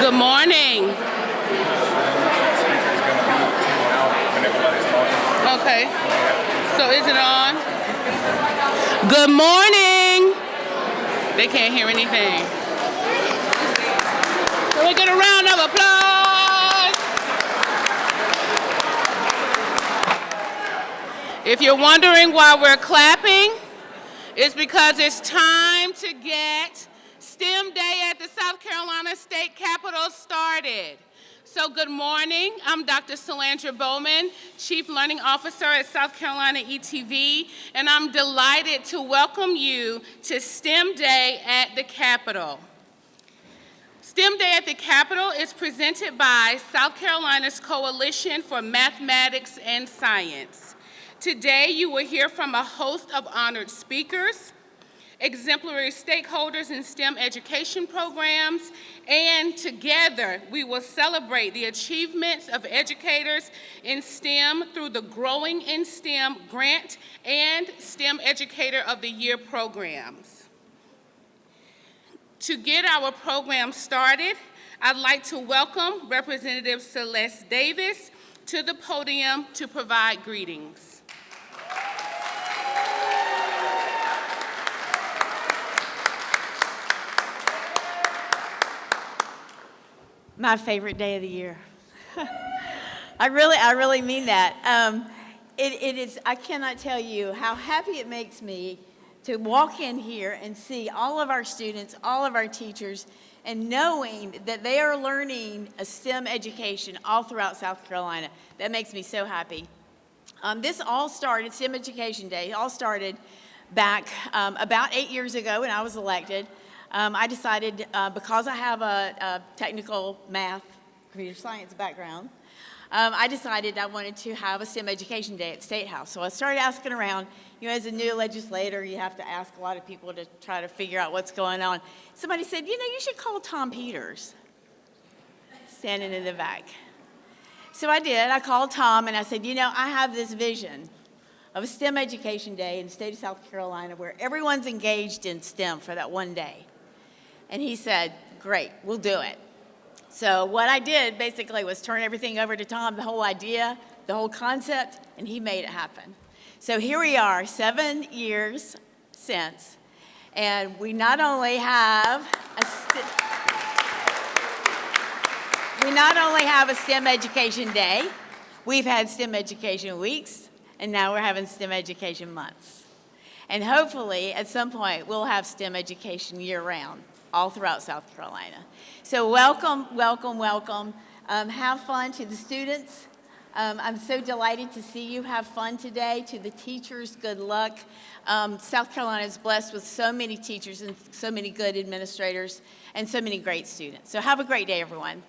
Good morning. Okay. So is it on? Good morning. They can't hear anything. So we get a round of applause. If you're wondering why we're clapping, it's because it's time to get STEM Day at the South Carolina State Capitol started. So good morning, I'm Dr. Solandra Bowman, Chief Learning Officer at South Carolina ETV, and I'm delighted to welcome you to STEM Day at the Capitol. STEM Day at the Capitol is presented by South Carolina's Coalition for Mathematics and Science. Today you will hear from a host of honored speakers, exemplary stakeholders in STEM education programs, and together we will celebrate the achievements of educators in STEM through the Growing in STEM Grant and STEM Educator of the Year programs. To get our program started, I'd like to welcome Representative Celeste Davis to the podium to provide greetings. My favorite day of the year. I really mean that. It is, I cannot tell you how happy it makes me to walk in here and see all of our students, all of our teachers, and knowing that they are learning a STEM education all throughout South Carolina. That makes me so happy. This all started, STEM Education Day, all started back about 8 years ago when I was elected. I decided, because I have a technical math, computer science background, I decided I wanted to have a STEM Education Day at the State House. So I started asking around. You know, as a new legislator, you have to ask a lot of people to try to figure out what's going on. Somebody said, you know, you should call Tom Peters, standing in the back. So I did. I called Tom and I said, you know, I have this vision of a STEM Education Day in the state of South Carolina where everyone's engaged in STEM for that one day. And he said, great, we'll do it. So what I did basically was turn everything over to Tom, the whole idea, the whole concept, and he made it happen. So here we are, 7 years since, and we not only have a STEM Education Day, we've had STEM Education Weeks, and now we're having STEM Education Months. And hopefully, at some point, we'll have STEM education year-round, all throughout South Carolina. So welcome, welcome, welcome. Have fun to the students. I'm so delighted to see you have fun today. To the teachers, good luck. South Carolina is blessed with so many teachers and so many good administrators and so many great students. So have a great day, everyone.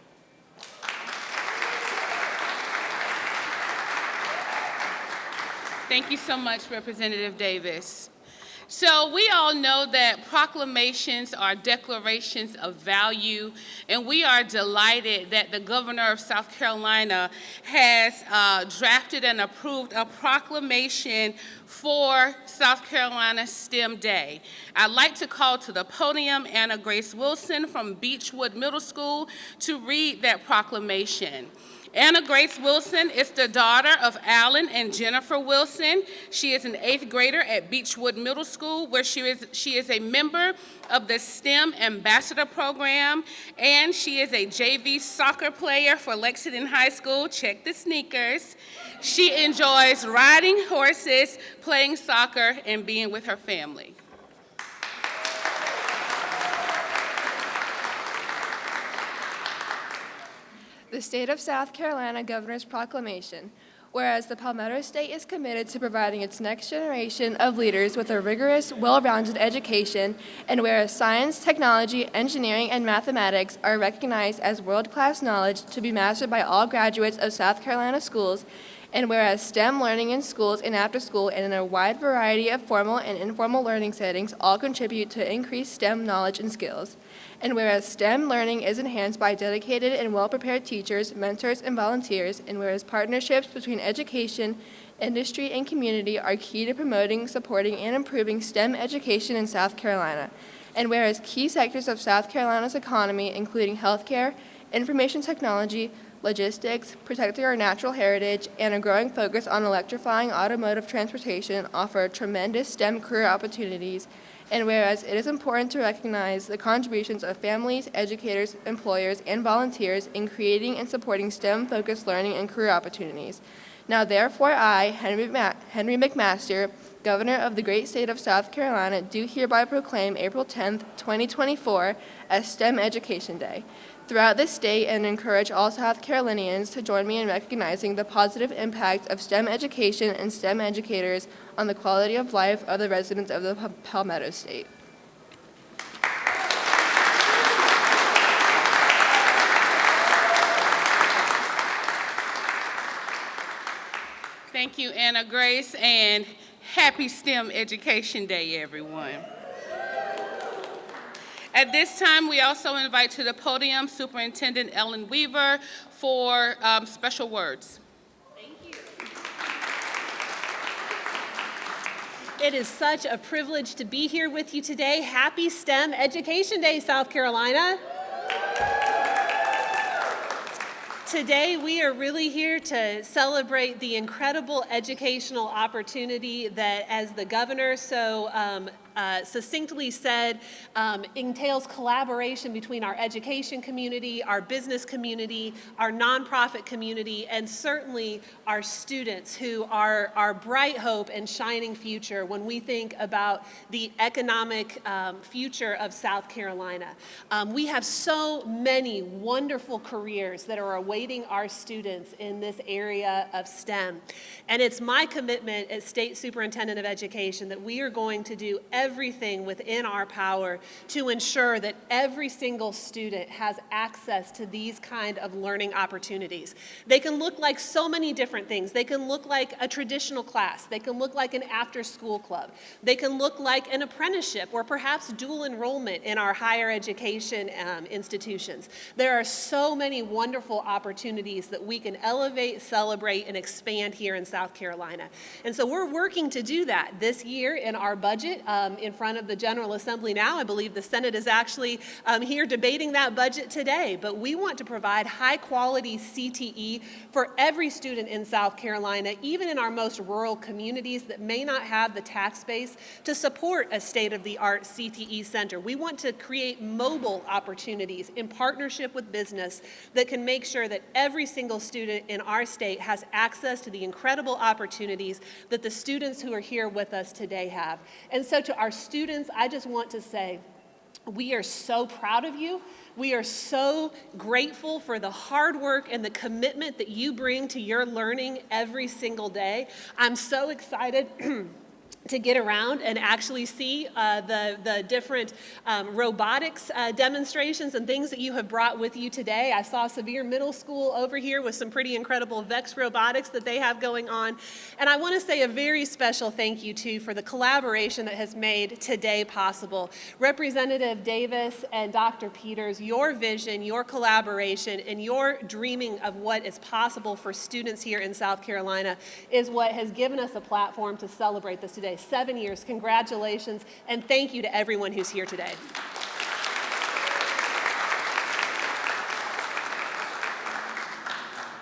Thank you so much, Representative Davis. So we all know that proclamations are declarations of value, and we are delighted that the governor of South Carolina has drafted and approved a proclamation for South Carolina STEM Day. I'd like to call to the podium Anna Grace Wilson from Beechwood Middle School to read that proclamation. Anna Grace Wilson is the daughter of Alan and Jennifer Wilson. She is an 8th grader at Beechwood Middle School, where she is a member of the STEM Ambassador Program, and she is a JV soccer player for Lexington High School. Check the sneakers. She enjoys riding horses, playing soccer, and being with her family. The State of South Carolina Governor's Proclamation. Whereas the Palmetto State is committed to providing its next generation of leaders with a rigorous, well-rounded education, and whereas science, technology, engineering, and mathematics are recognized as world-class knowledge to be mastered by all graduates of South Carolina schools, and whereas STEM learning in schools and after school and in a wide variety of formal and informal learning settings all contribute to increased STEM knowledge and skills. And whereas STEM learning is enhanced by dedicated and well-prepared teachers, mentors, and volunteers, and whereas partnerships between education, industry, and community are key to promoting, supporting, and improving STEM education in South Carolina. And whereas key sectors of South Carolina's economy, including healthcare, information technology, logistics, protecting our natural heritage, and a growing focus on electrifying automotive transportation offer tremendous STEM career opportunities. And whereas it is important to recognize the contributions of families, educators, employers, and volunteers in creating and supporting STEM-focused learning and career opportunities. Now therefore I, Henry McMaster, Governor of the great state of South Carolina, do hereby proclaim April 10th, 2024 as STEM Education Day throughout the state, and encourage all South Carolinians to join me in recognizing the positive impact of STEM education and STEM educators on the quality of life of the residents of the Palmetto State. Thank you, Anna Grace, and happy STEM Education Day, everyone. At this time, we also invite to the podium Superintendent Ellen Weaver for special words. Thank you. It is such a privilege to be here with you today. Happy STEM Education Day, South Carolina. Today, we are really here to celebrate the incredible educational opportunity that, as the governor so succinctly said, entails collaboration between our education community, our business community, our nonprofit community, and certainly our students, who are our bright hope and shining future when we think about the economic future of South Carolina. We have so many wonderful careers that are awaiting our students in this area of STEM. And it's my commitment as State Superintendent of Education that we are going to do everything within our power to ensure that every single student has access to these kind of learning opportunities. They can look like so many different things. They can look like a traditional class. They can look like an after-school club. They can look like an apprenticeship or perhaps dual enrollment in our higher education institutions. There are so many wonderful opportunities that we can elevate, celebrate, and expand here in South Carolina. And so we're working to do that this year in our budget in front of the General Assembly now. I believe the Senate is actually here debating that budget today. But we want to provide high-quality CTE for every student in South Carolina, even in our most rural communities that may not have the tax base to support a state-of-the-art CTE center. We want to create mobile opportunities in partnership with business that can make sure that every single student in our state has access to the incredible opportunities that the students who are here with us today have. And so to our students, I just want to say, we are so proud of you. We are so grateful for the hard work and the commitment that you bring to your learning every single day. I'm so excited to get around and actually see the different robotics demonstrations and things that you have brought with you today. I saw Sevier Middle School over here with some pretty incredible VEX robotics that they have going on. And I want to say a very special thank you, too, for the collaboration that has made today possible. Representative Davis and Dr. Peters, your vision, your collaboration, and your dreaming of what is possible for students here in South Carolina is what has given us a platform to celebrate this today. 7 years, congratulations, and thank you to everyone who's here today.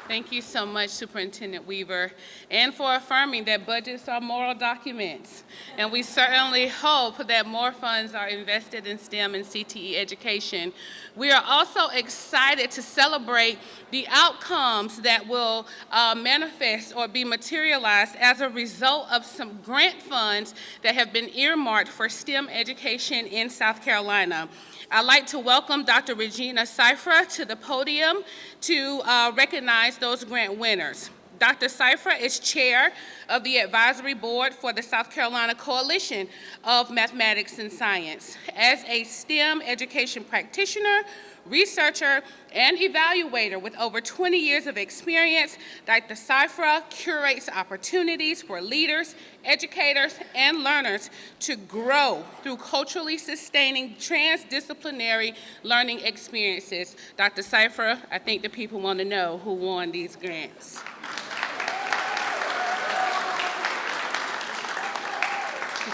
Thank you so much, Superintendent Weaver, and for affirming that budgets are moral documents. And we certainly hope that more funds are invested in STEM and CTE education. We are also excited to celebrate the outcomes that will manifest or be materialized as a result of some grant funds that have been earmarked for STEM education in South Carolina. I'd like to welcome Dr. Regina Cypher to the podium to recognize those grant winners. Dr. Cypher is chair of the advisory board for the South Carolina Coalition of Mathematics and Science. As a STEM education practitioner, researcher, and evaluator with over 20 years of experience, Dr. Cypher curates opportunities for leaders, educators, and learners to grow through culturally sustaining transdisciplinary learning experiences. Dr. Cypher, I think the people want to know who won these grants.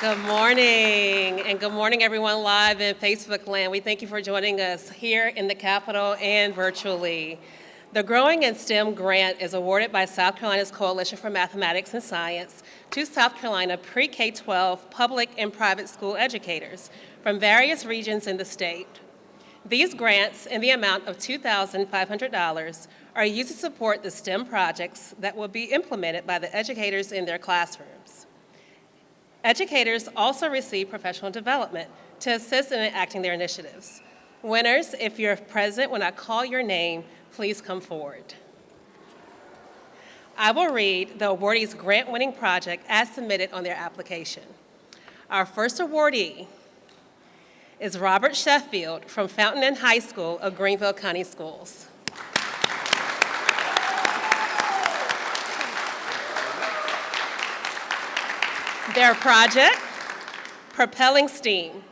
Good morning, and good morning everyone live in Facebook land. We thank you for joining us here in the Capitol and virtually. The Growing in STEM grant is awarded by South Carolina's Coalition for Mathematics and Science to South Carolina pre-K-12 public and private school educators from various regions in the state. These grants, in the amount of $2,500, are used to support the STEM projects that will be implemented by the educators in their classrooms. Educators also receive professional development to assist in enacting their initiatives. Winners, if you're present when I call your name, please come forward. I will read the awardee's grant-winning project as submitted on their application. Our first awardee is Robert Sheffield from Fountain Inn High School of Greenville County Schools. Their project, Propelling STEAM,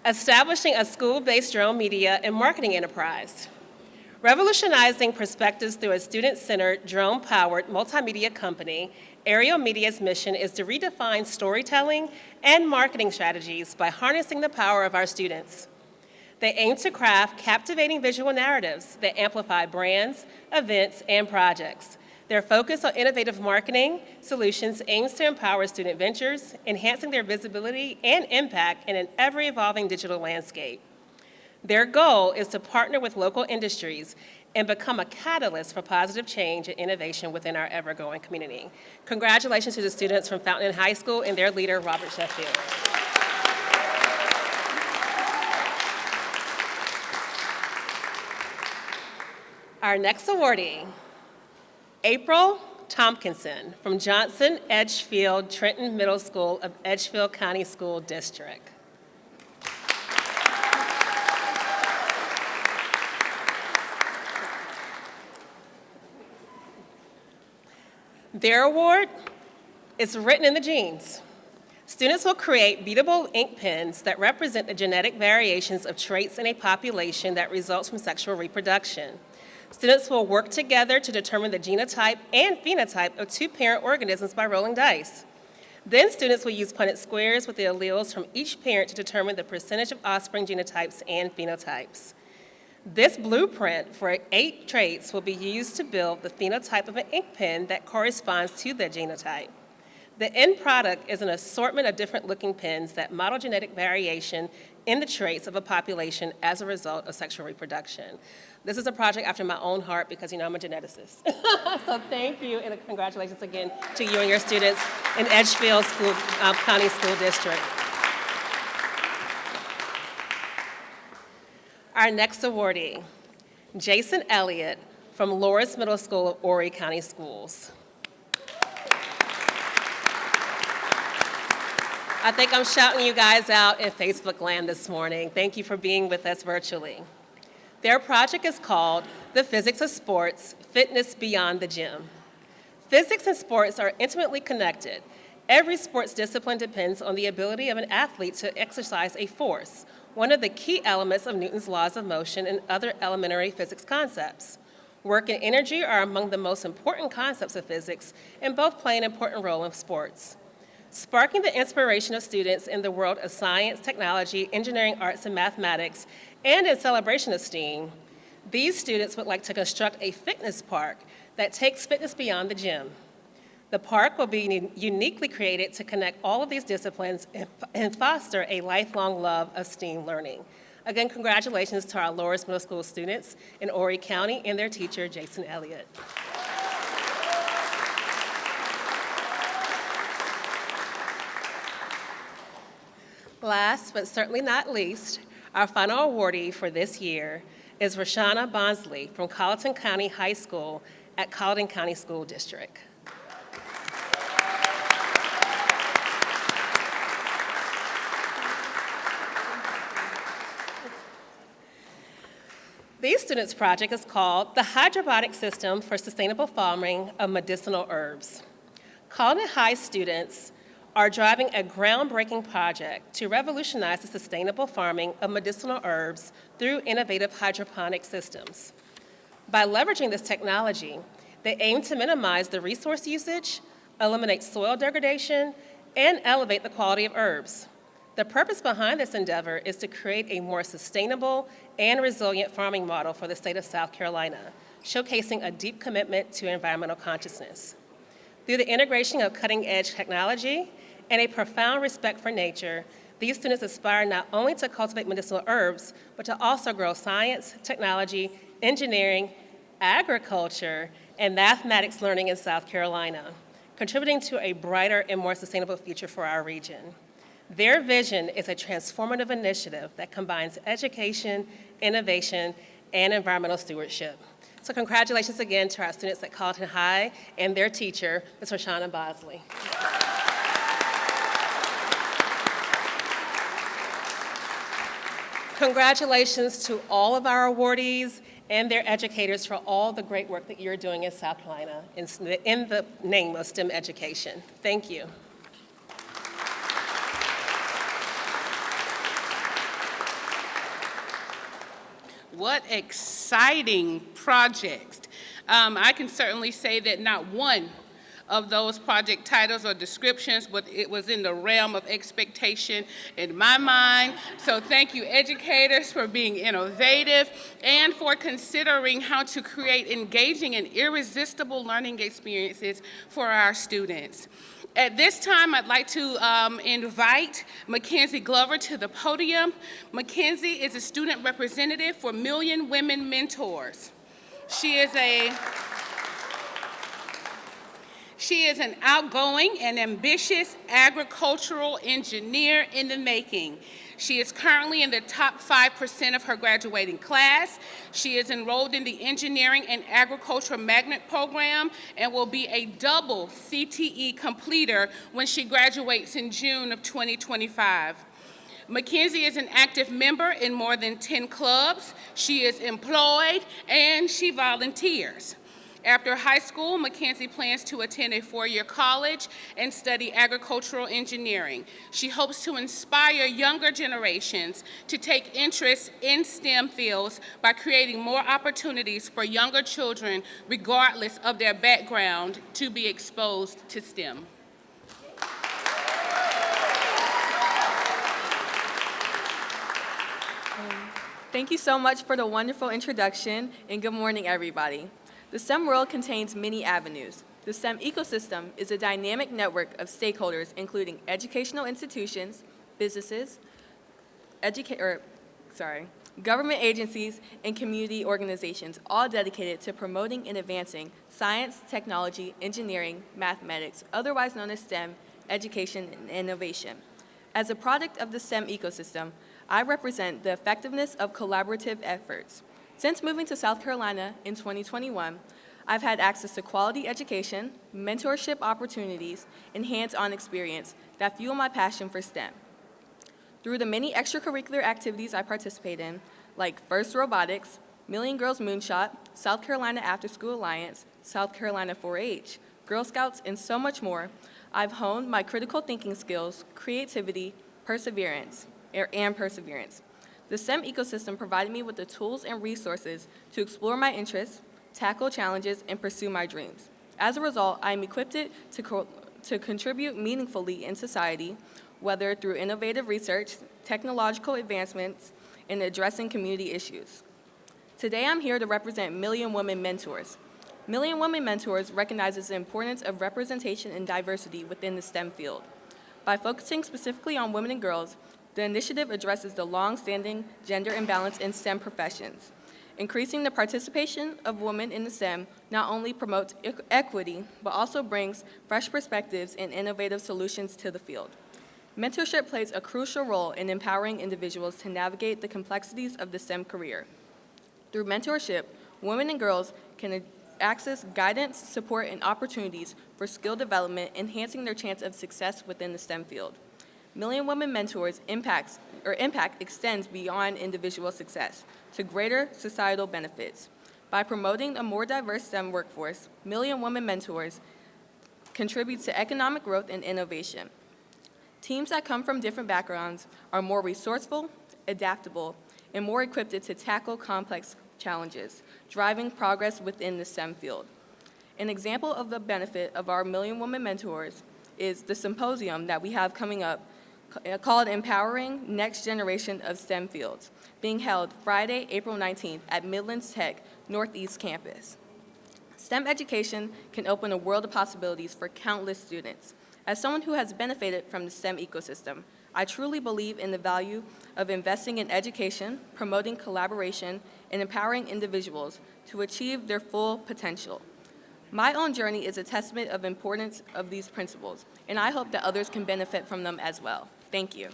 establishing a school-based drone media and marketing enterprise, revolutionizing perspectives through a student-centered, drone-powered multimedia company. Aerial Media's mission is to redefine storytelling and marketing strategies by harnessing the power of our students. They aim to craft captivating visual narratives that amplify brands, events, and projects. Their focus on innovative marketing solutions aims to empower student ventures, enhancing their visibility and impact in an ever-evolving digital landscape. Their goal is to partner with local industries and become a catalyst for positive change and innovation within our ever-growing community. Congratulations to the students from Fountain Inn High School and their leader, Robert Sheffield. Our next awardee, April Tompkinson from Johnson Edgefield Trenton Middle School of Edgefield County School District. Their award is written in the genes. Students will create beatable ink pens that represent the genetic variations of traits in a population that results from sexual reproduction. Students will work together to determine the genotype and phenotype of two parent organisms by rolling dice. Then students will use Punnett squares with the alleles from each parent to determine the percentage of offspring genotypes and phenotypes. This blueprint for 8 traits will be used to build the phenotype of an ink pen that corresponds to the genotype. The end product is an assortment of different looking pens that model genetic variation in the traits of a population as a result of sexual reproduction. This is a project after my own heart because, you know, I'm a geneticist. So thank you, and congratulations again to you and your students in Edgefield County School District. Our next awardee, Jason Elliott from Loris Middle School of Horry County Schools. I think I'm shouting you guys out in Facebook land this morning. Thank you for being with us virtually. Their project is called The Physics of Sports, Fitness Beyond the Gym. Physics and sports are intimately connected. Every sports discipline depends on the ability of an athlete to exercise a force, one of the key elements of Newton's laws of motion and other elementary physics concepts. Work and energy are among the most important concepts of physics, and both play an important role in sports. Sparking the inspiration of students in the world of science, technology, engineering, arts, and mathematics, and in celebration of STEAM, these students would like to construct a fitness park that takes fitness beyond the gym. The park will be uniquely created to connect all of these disciplines and foster a lifelong love of STEAM learning. Again, congratulations to our Loris Middle School students in Horry County and their teacher, Jason Elliott. Last, but certainly not least, our final awardee for this year is Rashana Bonsley from Colleton County High School at Colleton County School District. These students' project is called the Hydroponic System for Sustainable Farming of Medicinal Herbs. Colleton High students are driving a groundbreaking project to revolutionize the sustainable farming of medicinal herbs through innovative hydroponic systems. By leveraging this technology, they aim to minimize the resource usage, eliminate soil degradation, and elevate the quality of herbs. The purpose behind this endeavor is to create a more sustainable and resilient farming model for the state of South Carolina, showcasing a deep commitment to environmental consciousness. Through the integration of cutting-edge technology and a profound respect for nature, these students aspire not only to cultivate medicinal herbs, but to also grow science, technology, engineering, agriculture, and mathematics learning in South Carolina, contributing to a brighter and more sustainable future for our region. Their vision is a transformative initiative that combines education, innovation, and environmental stewardship. So congratulations again to our students at Colleton High and their teacher, Ms. Roshana Bosley. Congratulations to all of our awardees and their educators for all the great work that you're doing in South Carolina in the name of STEM education. Thank you. What exciting projects. I can certainly say that not one of those project titles or descriptions, but it was in the realm of expectation in my mind. So thank you, educators, for being innovative and for considering how to create engaging and irresistible learning experiences for our students. At this time, I'd like to invite Mackenzie Glover to the podium. Mackenzie is a student representative for Million Women Mentors. She is an outgoing and ambitious agricultural engineer in the making. She is currently in the top 5% of her graduating class. She is enrolled in the Engineering and Agriculture Magnet Program and will be a double CTE completer when she graduates in June of 2025. Mackenzie is an active member in more than 10 clubs. She is employed and she volunteers. After high school, Mackenzie plans to attend a 4-year college and study agricultural engineering. She hopes to inspire younger generations to take interest in STEM fields by creating more opportunities for younger children, regardless of their background, to be exposed to STEM. Thank you so much for the wonderful introduction, and good morning, everybody. The STEM world contains many avenues. The STEM ecosystem is a dynamic network of stakeholders, including educational institutions, businesses, government agencies, and community organizations, all dedicated to promoting and advancing science, technology, engineering, mathematics, otherwise known as STEM, education, and innovation. As a product of the STEM ecosystem, I represent the effectiveness of collaborative efforts. Since moving to South Carolina in 2021, I've had access to quality education, mentorship opportunities, and hands-on experience that fuel my passion for STEM. Through the many extracurricular activities I participate in, like FIRST Robotics, Million Girls Moonshot, South Carolina After School Alliance, South Carolina 4-H, Girl Scouts, and so much more, I've honed my critical thinking skills, creativity, perseverance. The STEM ecosystem provided me with the tools and resources to explore my interests, tackle challenges, and pursue my dreams. As a result, I am equipped to contribute meaningfully in society, whether through innovative research, technological advancements, and addressing community issues. Today, I'm here to represent Million Women Mentors. Million Women Mentors recognizes the importance of representation and diversity within the STEM field. By focusing specifically on women and girls, the initiative addresses the long-standing gender imbalance in STEM professions. Increasing the participation of women in the STEM not only promotes equity, but also brings fresh perspectives and innovative solutions to the field. Mentorship plays a crucial role in empowering individuals to navigate the complexities of the STEM career. Through mentorship, women and girls can access guidance, support, and opportunities for skill development, enhancing their chance of success within the STEM field. Million Women Mentors impact extends beyond individual success to greater societal benefits. By promoting a more diverse STEM workforce, Million Women Mentors contributes to economic growth and innovation. Teams that come from different backgrounds are more resourceful, adaptable, and more equipped to tackle complex challenges, driving progress within the STEM field. An example of the benefit of our Million Women Mentors is the symposium that we have coming up called Empowering Next Generation of STEM Fields, being held Friday, April 19th at Midlands Tech Northeast Campus. STEM education can open a world of possibilities for countless students. As someone who has benefited from the STEM ecosystem, I truly believe in the value of investing in education, promoting collaboration, and empowering individuals to achieve their full potential. My own journey is a testament of the importance of these principles, and I hope that others can benefit from them as well. Thank you.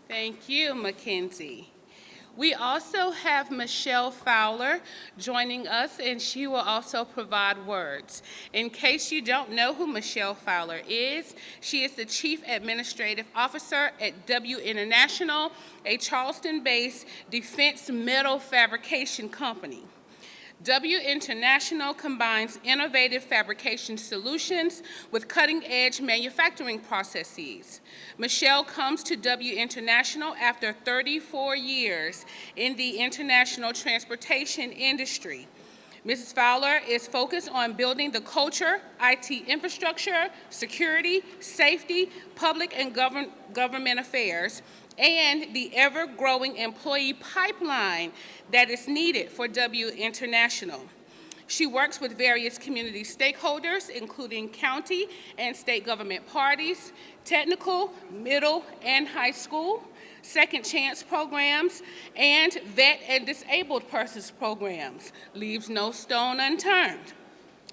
Thank you, Mackenzie. We also have Michelle Fowler joining us, and she will also provide words. In case you don't know who Michelle Fowler is, she is the Chief Administrative Officer at W International, a Charleston-based defense metal fabrication company. W International combines innovative fabrication solutions with cutting-edge manufacturing processes. Michelle comes to W International after 34 years in the international transportation industry. Mrs. Fowler is focused on building the culture, IT infrastructure, security, safety, public and government affairs, and the ever-growing employee pipeline that is needed for W International. She works with various community stakeholders, including county and state government parties, technical, middle, and high school, second chance programs, and vet and disabled persons programs. Leaves no stone unturned.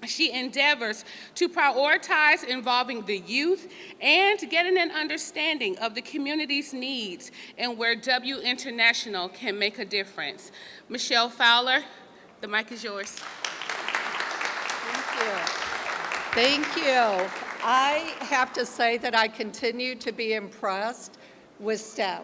She endeavors to prioritize involving the youth and getting an understanding of the community's needs and where W International can make a difference. Michelle Fowler, the mic is yours. Thank you. Thank you. I have to say that I continue to be impressed with STEM.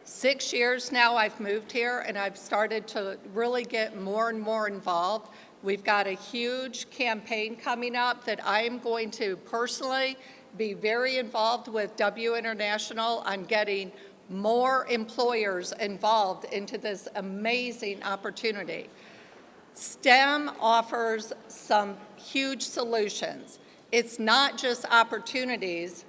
6 years now I've moved here, and I've started to really get more and more involved. We've got a huge campaign coming up that I am going to personally be very involved with W International on getting more employers involved into this amazing opportunity. STEM offers some huge solutions. It's not just opportunities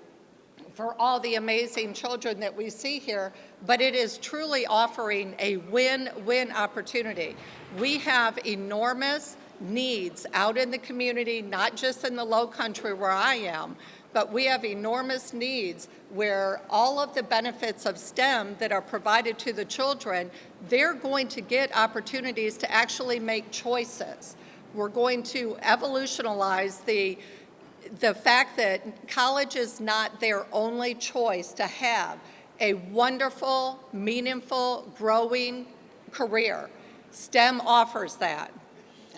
for all the amazing children that we see here, but it is truly offering a win-win opportunity. We have enormous needs out in the community, not just in the Low Country where I am, but we have enormous needs where all of the benefits of STEM that are provided to the children, they're going to get opportunities to actually make choices. We're going to evolutionize the fact that college is not their only choice to have a wonderful, meaningful, growing career. STEM offers that.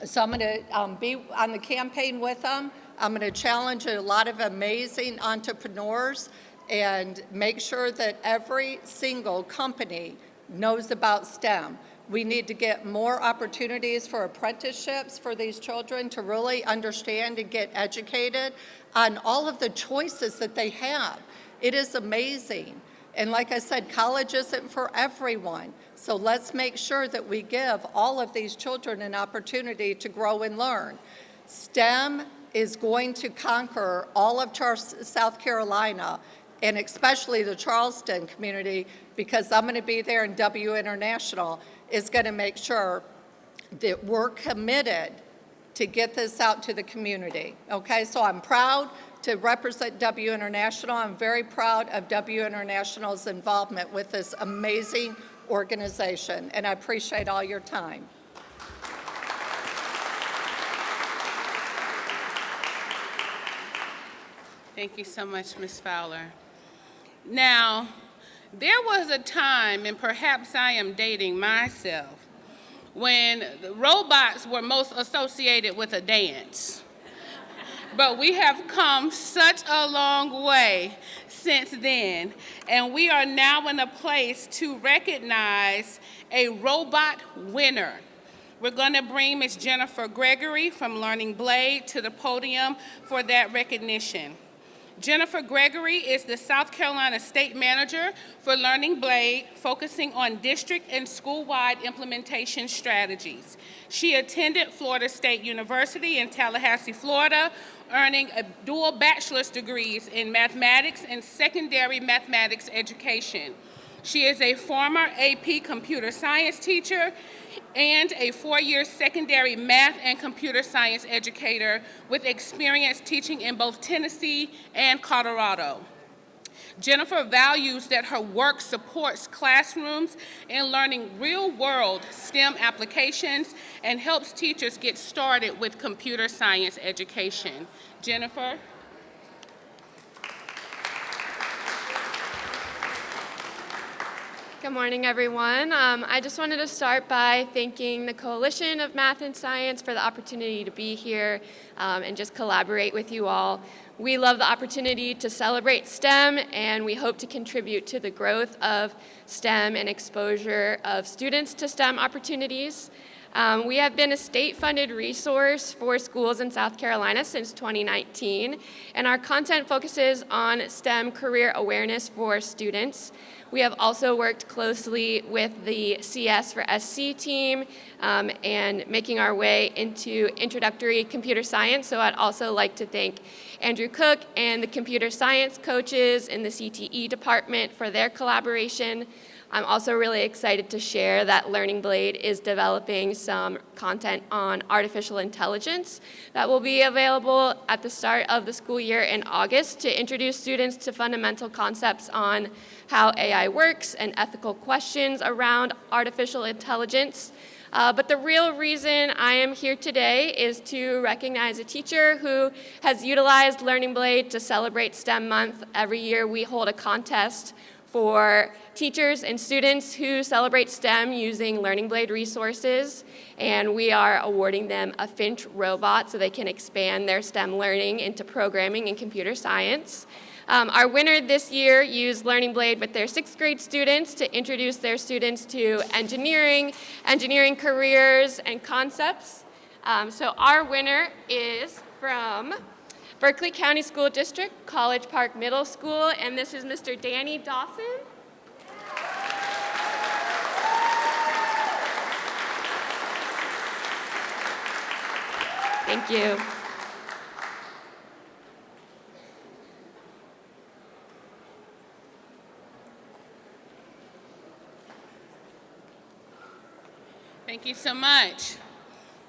So I'm going to be on the campaign with them. I'm going to challenge a lot of amazing entrepreneurs and make sure that every single company knows about STEM. We need to get more opportunities for apprenticeships for these children to really understand and get educated on all of the choices that they have. It is amazing. And like I said, college isn't for everyone. So let's make sure that we give all of these children an opportunity to grow and learn. STEM is going to conquer all of South Carolina, and especially the Charleston community, because I'm going to be there, and W International is going to make sure that we're committed to get this out to the community. Okay, so I'm proud to represent W International. I'm very proud of W International's involvement with this amazing organization, and I appreciate all your time. Thank you so much, Ms. Fowler. Now, there was a time, and perhaps I am dating myself, when the robots were most associated with a dance. But we have come such a long way since then, and we are now in a place to recognize a robot winner. We're going to bring Ms. Jennifer Gregory from Learning Blade to the podium for that recognition. Jennifer Gregory is the South Carolina State Manager for Learning Blade, focusing on district and school-wide implementation strategies. She attended Florida State University in Tallahassee, Florida, earning a dual bachelor's degrees in mathematics and secondary mathematics education. She is a former AP computer science teacher and a 4-year secondary math and computer science educator with experience teaching in both Tennessee and Colorado. Jennifer values that her work supports classrooms in learning real-world STEM applications and helps teachers get started with computer science education. Jennifer? Good morning, everyone. I just wanted to start by thanking the Coalition of Math and Science for the opportunity to be here and just collaborate with you all. We love the opportunity to celebrate STEM, and we hope to contribute to the growth of STEM and exposure of students to STEM opportunities. We have been a state-funded resource for schools in South Carolina since 2019, and our content focuses on STEM career awareness for students. We have also worked closely with the CS for SC team and making our way into introductory computer science. So I'd also like to thank Andrew Cook and the computer science coaches in the CTE department for their collaboration. I'm also really excited to share that Learning Blade is developing some content on artificial intelligence that will be available at the start of the school year in August to introduce students to fundamental concepts on how AI works and ethical questions around artificial intelligence. But the real reason I am here today is to recognize a teacher who has utilized Learning Blade to celebrate STEM Month. Every year we hold a contest for teachers and students who celebrate STEM using Learning Blade resources, and we are awarding them a Finch robot so they can expand their STEM learning into programming and computer science. Our winner this year used Learning Blade with their 6th grade students to introduce their students to engineering careers and concepts. So our winner is from Berkeley County School District, College Park Middle School, and this is Mr. Danny Dawson. Thank you. Thank you so much.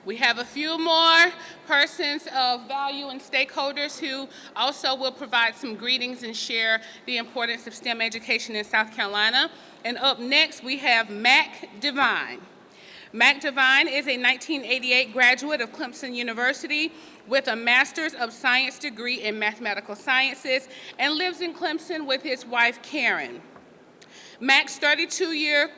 We have a few more persons of value and stakeholders who also will provide some greetings and share the importance of STEM education in South Carolina. And up next, we have Mac Devine. Mac Devine is a 1988 graduate of Clemson University with a Master's of Science degree in Mathematical Sciences and lives in Clemson with his wife, Karen. Mac's 32-year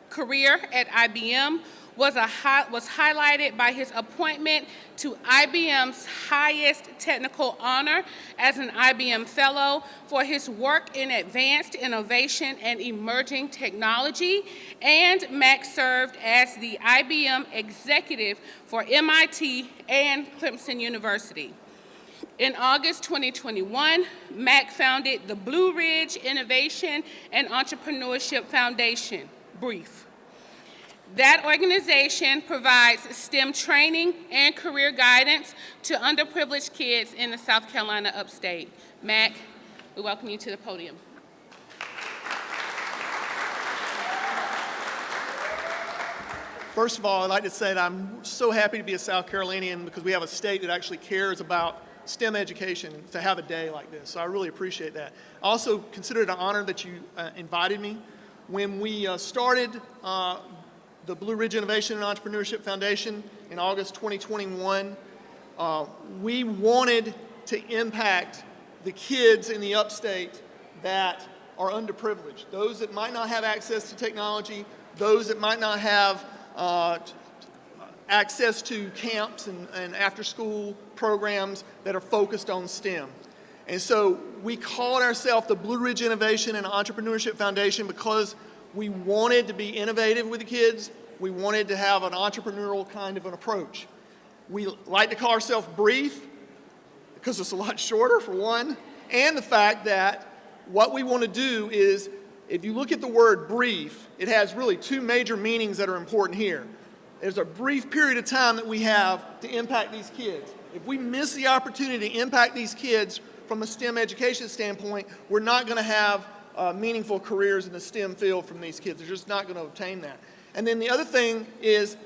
career at IBM was highlighted by his appointment to IBM's highest technical honor as an IBM Fellow for his work in advanced innovation and emerging technology, and Mac served as the IBM executive for MIT and Clemson University. In August 2021, Mac founded the Blue Ridge Innovation and Entrepreneurship Foundation, BRIEF. That organization provides STEM training and career guidance to underprivileged kids in the South Carolina upstate. Mac, we welcome you to the podium. First of all, I'd like to say that I'm so happy to be a South Carolinian because we have a state that actually cares about STEM education to have a day like this. So I really appreciate that. I also consider it an honor that you invited me. When we started the Blue Ridge Innovation and Entrepreneurship Foundation in August 2021, we wanted to impact the kids in the upstate that are underprivileged, those that might not have access to technology, those that might not have access to camps and after-school programs that are focused on STEM. And so we called ourselves the Blue Ridge Innovation and Entrepreneurship Foundation because we wanted to be innovative with the kids. We wanted to have an entrepreneurial kind of an approach. We like to call ourselves BRIEF because it's a lot shorter, for one, and the fact that what we want to do is, if you look at the word brief, it has really two major meanings that are important here. There's a brief period of time that we have to impact these kids. If we miss the opportunity to impact these kids from a STEM education standpoint, we're not going to have meaningful careers in the STEM field from these kids. They're just not going to obtain that. And then the other thing is,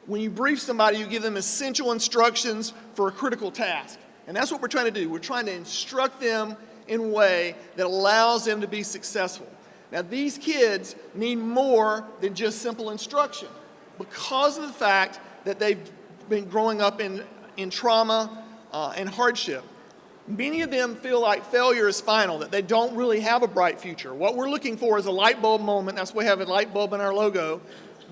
when you brief somebody, you give them essential instructions for a critical task. And that's what we're trying to do. We're trying to instruct them in a way that allows them to be successful. Now, these kids need more than just simple instruction because of the fact that they've been growing up in trauma and hardship. Many of them feel like failure is final, that they don't really have a bright future. What we're looking for is a light bulb moment. That's why we have a light bulb in our logo,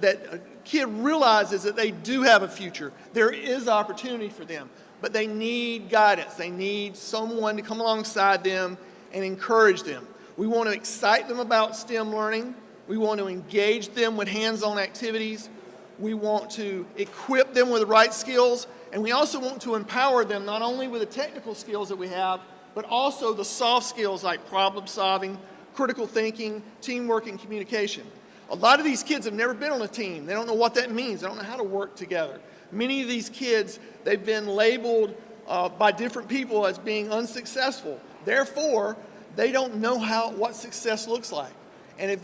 that a kid realizes that they do have a future. There is opportunity for them, but they need guidance. They need someone to come alongside them and encourage them. We want to excite them about STEM learning. We want to engage them with hands-on activities. We want to equip them with the right skills. And we also want to empower them not only with the technical skills that we have, but also the soft skills like problem solving, critical thinking, teamwork, and communication. A lot of these kids have never been on a team. They don't know what that means. They don't know how to work together. Many of these kids, they've been labeled by different people as being unsuccessful. Therefore, they don't know what success looks like. And if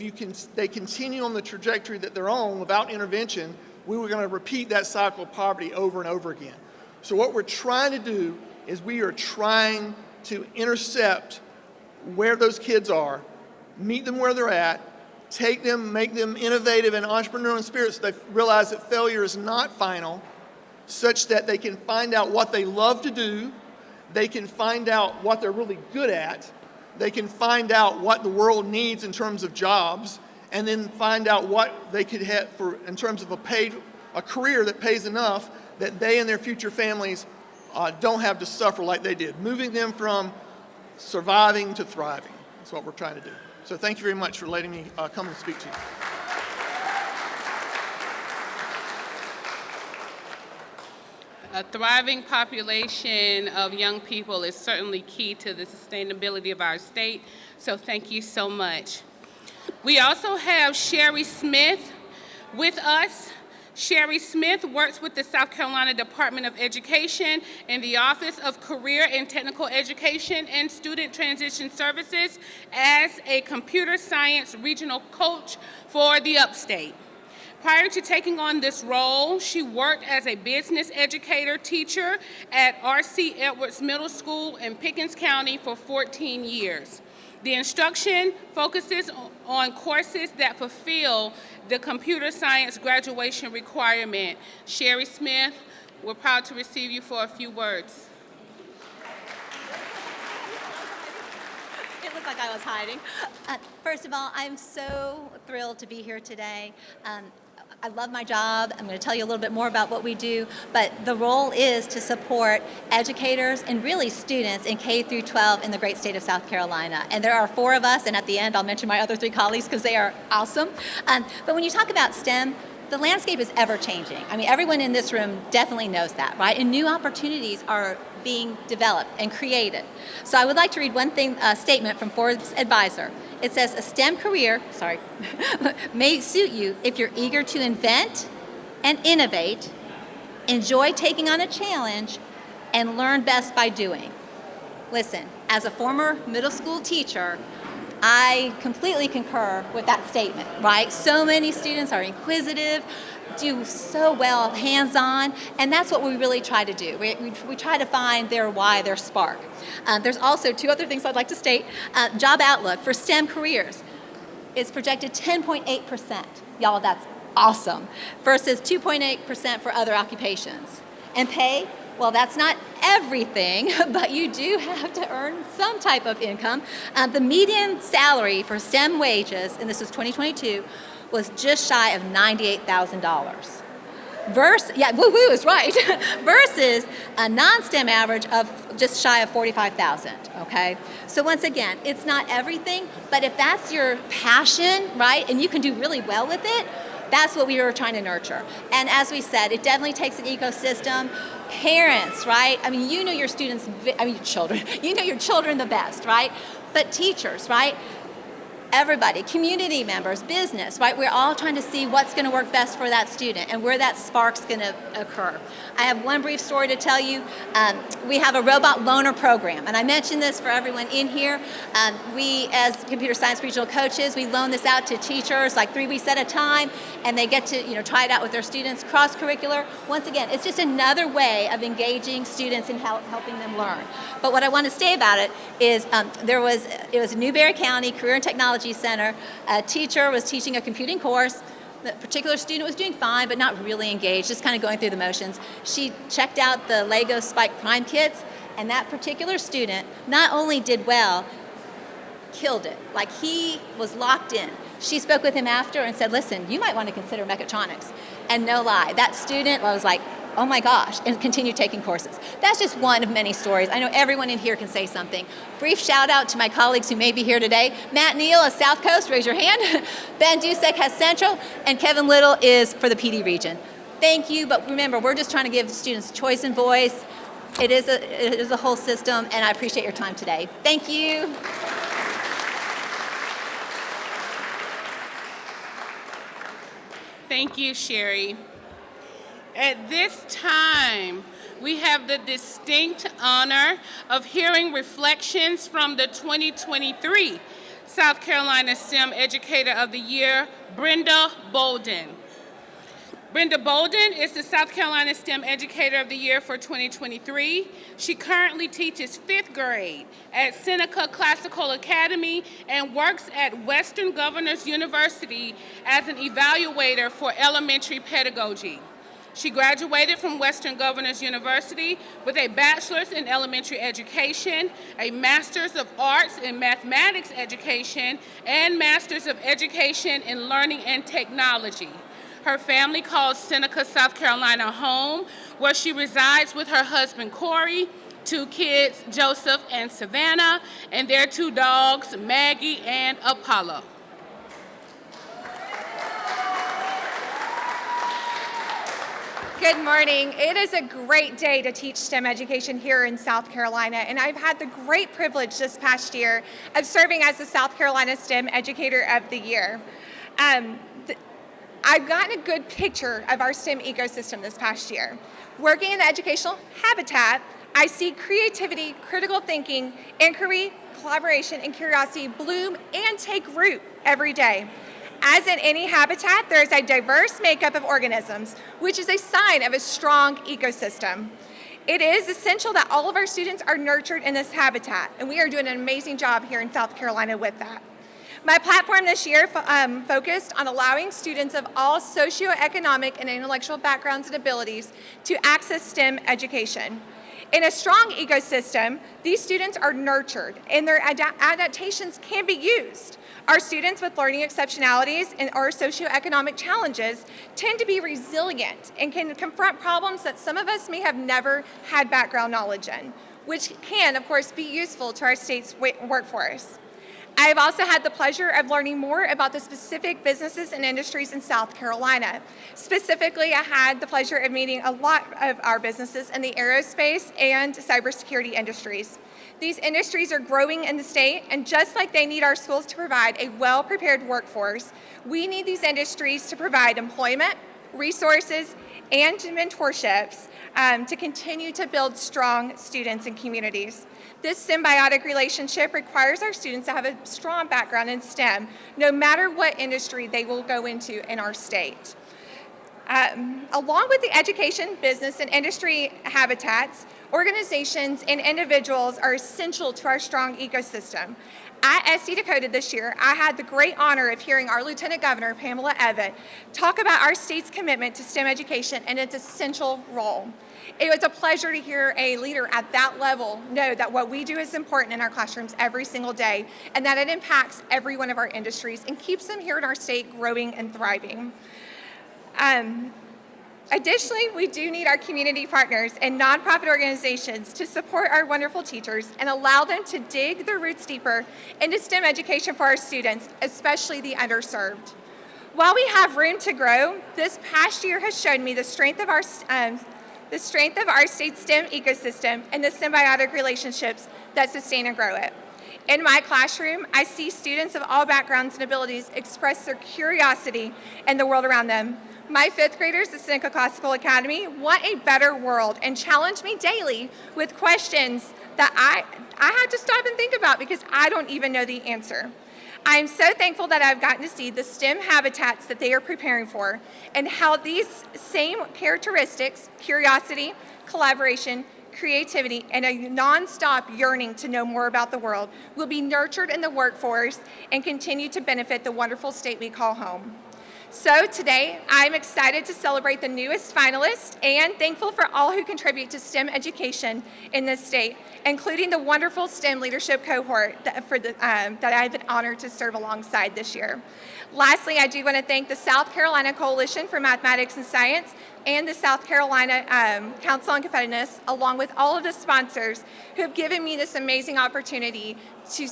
they continue on the trajectory that they're on without intervention, we were going to repeat that cycle of poverty over and over again. So what we're trying to do is we are trying to intercept where those kids are, meet them where they're at, take them, make them innovative and entrepreneurial in spirit so they realize that failure is not final, such that they can find out what they love to do, they can find out what they're really good at, they can find out what the world needs in terms of jobs, and then find out what they could have in terms of a career that pays enough that they and their future families don't have to suffer like they did, moving them from surviving to thriving. That's what we're trying to do. So thank you very much for letting me come and speak to you. A thriving population of young people is certainly key to the sustainability of our state, so thank you so much. We also have Sherry Smith with us. Sherry Smith works with the South Carolina Department of Education in the Office of Career and Technical Education and Student Transition Services as a computer science regional coach for the upstate. Prior to taking on this role, she worked as a business educator teacher at R.C. Edwards Middle School in Pickens County for 14 years. The instruction focuses on courses that fulfill the computer science graduation requirement. Sherry Smith, we're proud to receive you for a few words. It looked like I was hiding. First of all, I'm so thrilled to be here today. I love my job. I'm going to tell you a little bit more about what we do, but the role is to support educators and really students in K through 12 in the great state of South Carolina. And there are 4 of us, and at the end I'll mention my other 3 colleagues because they are awesome. But when you talk about STEM, the landscape is ever changing. I mean, everyone in this room definitely knows that, right? And new opportunities are being developed and created. So I would like to read one statement from Forbes Advisor. It says, a STEM career, may suit you if you're eager to invent and innovate, enjoy taking on a challenge, and learn best by doing. Listen, as a former middle school teacher, I completely concur with that statement, right? So many students are inquisitive, do so well hands-on, and that's what we really try to do. We try to find their why, their spark. There's also 2 other things I'd like to state. Job outlook for STEM careers is projected 10.8%. Y'all, that's awesome. Versus 2.8% for other occupations. And pay, well, that's not everything, but you do have to earn some type of income. The median salary for STEM wages, and this is 2022, was just shy of $98,000. Woo-woo is right. Versus a non-STEM average of just shy of $45,000, okay? So once again, it's not everything, but if that's your passion, right, and you can do really well with it, That's what we were trying to nurture. And as we said, it definitely takes an ecosystem. Parents, right? I mean, you know your students, your children, you know your children the best, right? But teachers, right? Everybody, community members, business, right? We're all trying to see what's going to work best for that student and where that spark's going to occur. I have one brief story to tell you. We have a robot loaner program, and I mentioned this for everyone in here. We, as computer science regional coaches, we loan this out to teachers like 3 weeks at a time, and they get to try it out with their students, cross-curricular. Once again, it's just another way of engaging students and helping them learn. But what I want to say about it is it was Newberry County Career and Technology Center. A teacher was teaching a computing course. The particular student was doing fine, but not really engaged, just kind of going through the motions. She checked out the Lego Spike Prime kits, and that particular student not only did well, killed it. Like, he was locked in. She spoke with him after and said, listen, you might want to consider mechatronics. And no lie, that student was like, oh my gosh, and continued taking courses. That's just one of many stories. I know everyone in here can say something. Brief shout out to my colleagues who may be here today. Matt Neal is South Coast, raise your hand. Ben Dusek has Central, and Kevin Little is for the PD region. Thank you, but remember, we're just trying to give students choice and voice. It is a whole system, and I appreciate your time today. Thank you. Thank you, Sherry. At this time, we have the distinct honor of hearing reflections from the 2023 South Carolina STEM Educator of the Year, Brenda Bolden. Brenda Bolden is the South Carolina STEM Educator of the Year for 2023. She currently teaches 5th grade at Seneca Classical Academy and works at Western Governors University as an evaluator for elementary pedagogy. She graduated from Western Governors University with a bachelor's in elementary education, a master's of arts in mathematics education, and master's of education in learning and technology. Her family calls Seneca, South Carolina home, where she resides with her husband, Corey, 2 kids, Joseph and Savannah, and their 2 dogs, Maggie and Apollo. Good morning. It is a great day to teach STEM education here in South Carolina, and I've had the great privilege this past year of serving as the South Carolina STEM Educator of the Year. I've gotten a good picture of our STEM ecosystem this past year. Working in the educational habitat, I see creativity, critical thinking, inquiry, collaboration, and curiosity bloom and take root every day. As in any habitat, there is a diverse makeup of organisms, which is a sign of a strong ecosystem. It is essential that all of our students are nurtured in this habitat, and we are doing an amazing job here in South Carolina with that. My platform this year focused on allowing students of all socioeconomic and intellectual backgrounds and abilities to access STEM education. In a strong ecosystem, these students are nurtured and their adaptations can be used. Our students with learning exceptionalities and or socioeconomic challenges tend to be resilient and can confront problems that some of us may have never had background knowledge in, which can, of course, be useful to our state's workforce. I have also had the pleasure of learning more about the specific businesses and industries in South Carolina. Specifically, I had the pleasure of meeting a lot of our businesses in the aerospace and cybersecurity industries. These industries are growing in the state, and just like they need our schools to provide a well-prepared workforce, we need these industries to provide employment, resources, and mentorships to continue to build strong students and communities. This symbiotic relationship requires our students to have a strong background in STEM, no matter what industry they will go into in our state. Along with the education, business, and industry habitats, organizations and individuals are essential to our strong ecosystem. At SC Dakota this year, I had the great honor of hearing our Lieutenant Governor, Pamela Evatt, talk about our state's commitment to STEM education and its essential role. It was a pleasure to hear a leader at that level know that what we do is important in our classrooms every single day, and that it impacts every one of our industries and keeps them here in our state growing and thriving. Additionally, we do need our community partners and nonprofit organizations to support our wonderful teachers and allow them to dig their roots deeper into STEM education for our students, especially the underserved. While we have room to grow, this past year has shown me the strength of our state's STEM ecosystem and the symbiotic relationships that sustain and grow it. In my classroom, I see students of all backgrounds and abilities express their curiosity in the world around them. My fifth graders at Seneca Classical Academy want a better world and challenge me daily with questions that I had to stop and think about because I don't even know the answer. I am so thankful that I've gotten to see the STEM habitats that they are preparing for and how these same characteristics, curiosity, collaboration, creativity, and a nonstop yearning to know more about the world will be nurtured in the workforce and continue to benefit the wonderful state we call home. So today, I'm excited to celebrate the newest finalists and thankful for all who contribute to STEM education in this state, including the wonderful STEM leadership cohort that I've been honored to serve alongside this year. Lastly, I do want to thank the South Carolina Coalition for Mathematics and Science and the South Carolina Council on Competitiveness, along with all of the sponsors who have given me this amazing opportunity to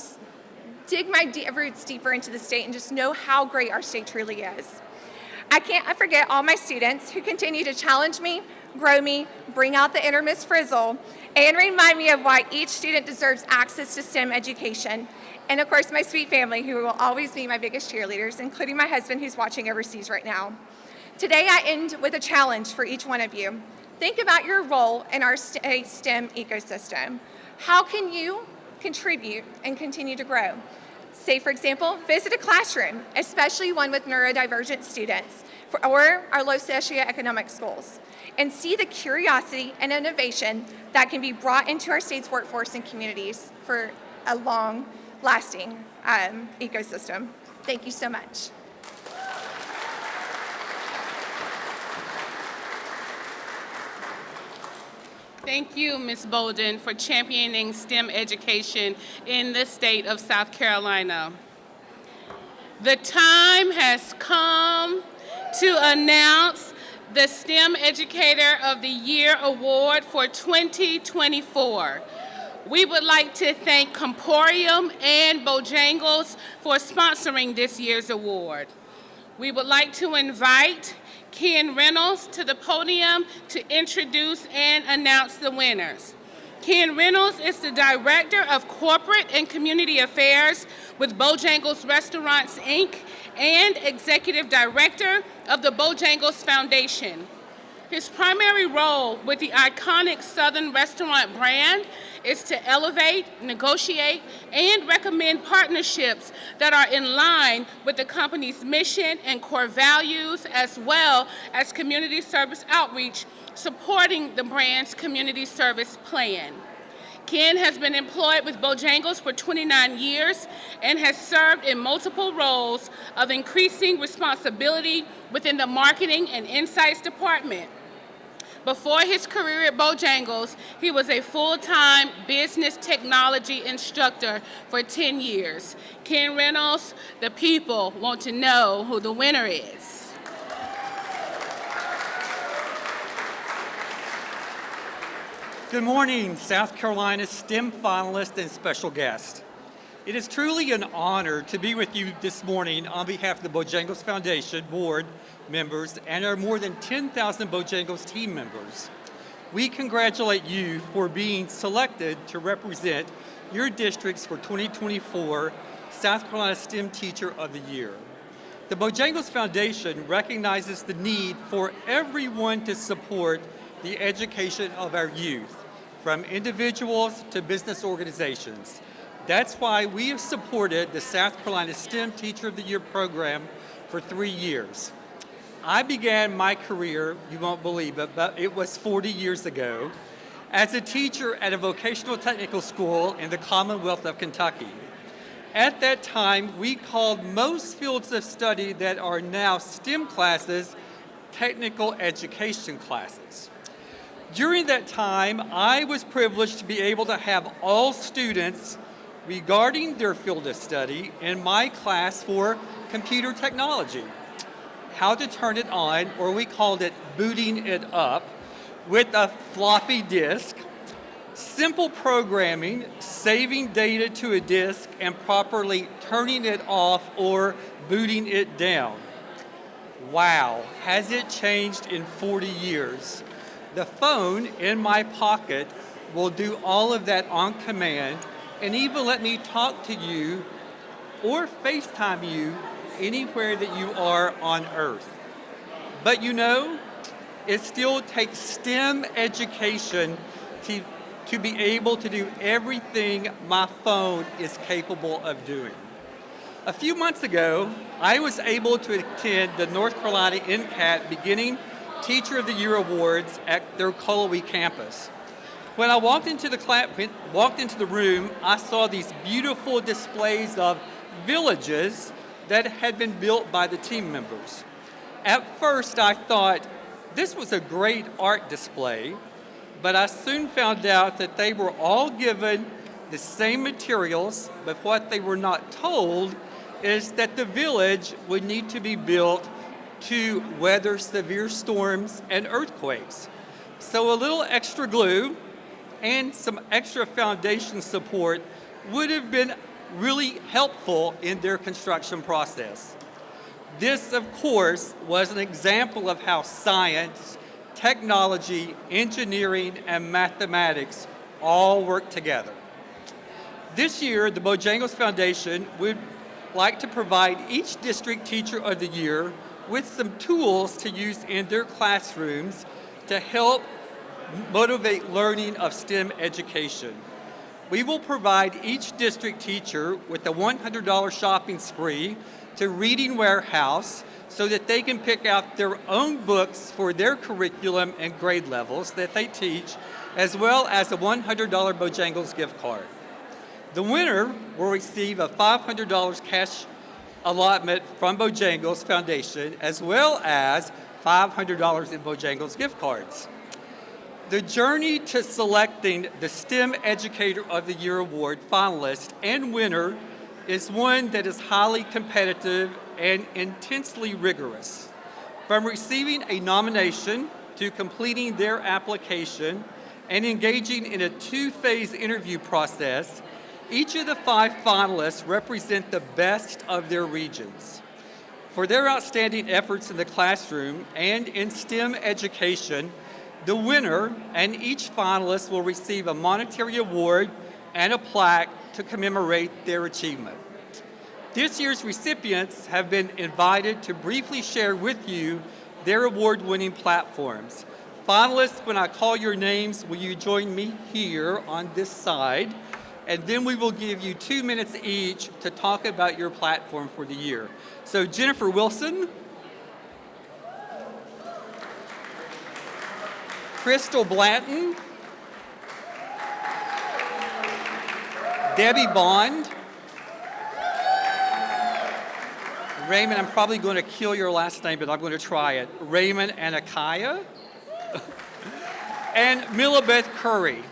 dig my roots deeper into the state and just know how great our state truly is. I can't forget all my students who continue to challenge me, grow me, bring out the inner Miss Frizzle, and remind me of why each student deserves access to STEM education. And of course, my sweet family, who will always be my biggest cheerleaders, including my husband who's watching overseas right now. Today, I end with a challenge for each one of you. Think about your role in our state STEM ecosystem. How can you contribute and continue to grow? Say, for example, visit a classroom, especially one with neurodivergent students or our low socioeconomic schools, and see the curiosity and innovation that can be brought into our state's workforce and communities for a long-lasting ecosystem. Thank you so much. Thank you, Ms. Bolden, for championing STEM education in the state of South Carolina. The time has come to announce the STEM Educator of the Year Award for 2024. We would like to thank Comporium and Bojangles for sponsoring this year's award. We would like to invite Ken Reynolds to the podium to introduce and announce the winners. Ken Reynolds is the Director of Corporate and Community Affairs with Bojangles Restaurants, Inc., and Executive Director of the Bojangles Foundation. His primary role with the iconic Southern restaurant brand is to elevate, negotiate, and recommend partnerships that are in line with the company's mission and core values, as well as community service outreach, supporting the brand's community service plan. Ken has been employed with Bojangles for 29 years and has served in multiple roles of increasing responsibility within the marketing and insights department. Before his career at Bojangles, he was a full-time business technology instructor for 10 years. Ken Reynolds, the people want to know who the winner is. Good morning, South Carolina STEM finalists and special guests. It is truly an honor to be with you this morning on behalf of the Bojangles Foundation board members and our more than 10,000 Bojangles team members. We congratulate you for being selected to represent your districts for 2024 South Carolina STEM Teacher of the Year. The Bojangles Foundation recognizes the need for everyone to support the education of our youth, from individuals to business organizations. That's why we have supported the South Carolina STEM Teacher of the Year program for 3 years. I began my career, you won't believe it, but it was 40 years ago, as a teacher at a vocational technical school in the Commonwealth of Kentucky. At that time, we called most fields of study that are now STEM classes technical education classes. During that time, I was privileged to be able to have all students regarding their field of study in my class for computer technology, how to turn it on, or we called it booting it up, with a floppy disk, simple programming, saving data to a disk, and properly turning it off or booting it down. Wow, has it changed in 40 years? The phone in my pocket will do all of that on command and even let me talk to you or FaceTime you anywhere that you are on Earth. But you know, it still takes STEM education to be able to do everything my phone is capable of doing. A few months ago, I was able to attend the North Carolina NCAT Beginning Teacher of the Year Awards at their Cullowhee campus. When I walked into the room, I saw these beautiful displays of villages that had been built by the team members. At first, I thought this was a great art display, but I soon found out that they were all given the same materials, but what they were not told is that the village would need to be built to weather severe storms and earthquakes. So a little extra glue and some extra foundation support would have been really helpful in their construction process. This, of course, was an example of how science, technology, engineering, and mathematics all work together. This year, the Bojangles Foundation would like to provide each district teacher of the year with some tools to use in their classrooms to help motivate learning of STEM education. We will provide each district teacher with a $100 shopping spree to Reading Warehouse so that they can pick out their own books for their curriculum and grade levels that they teach, as well as a $100 Bojangles gift card. The winner will receive a $500 cash allotment from Bojangles Foundation, as well as $500 in Bojangles gift cards. The journey to selecting the STEM Educator of the Year Award finalist and winner is one that is highly competitive and intensely rigorous. From receiving a nomination to completing their application and engaging in a two-phase interview process, each of the 5 finalists represent the best of their regions. For their outstanding efforts in the classroom and in STEM education, the winner and each finalist will receive a monetary award and a plaque to commemorate their achievement. This year's recipients have been invited to briefly share with you their award-winning platforms. Finalists, when I call your names, will you join me here on this side? And then we will give you 2 minutes each to talk about your platform for the year. So Jennifer Wilson, Crystal Blanton, Debbie Bond, Raymond, I'm probably going to kill your last name, but I'm going to try it. Raymond Anakaya, and Millibeth Curry.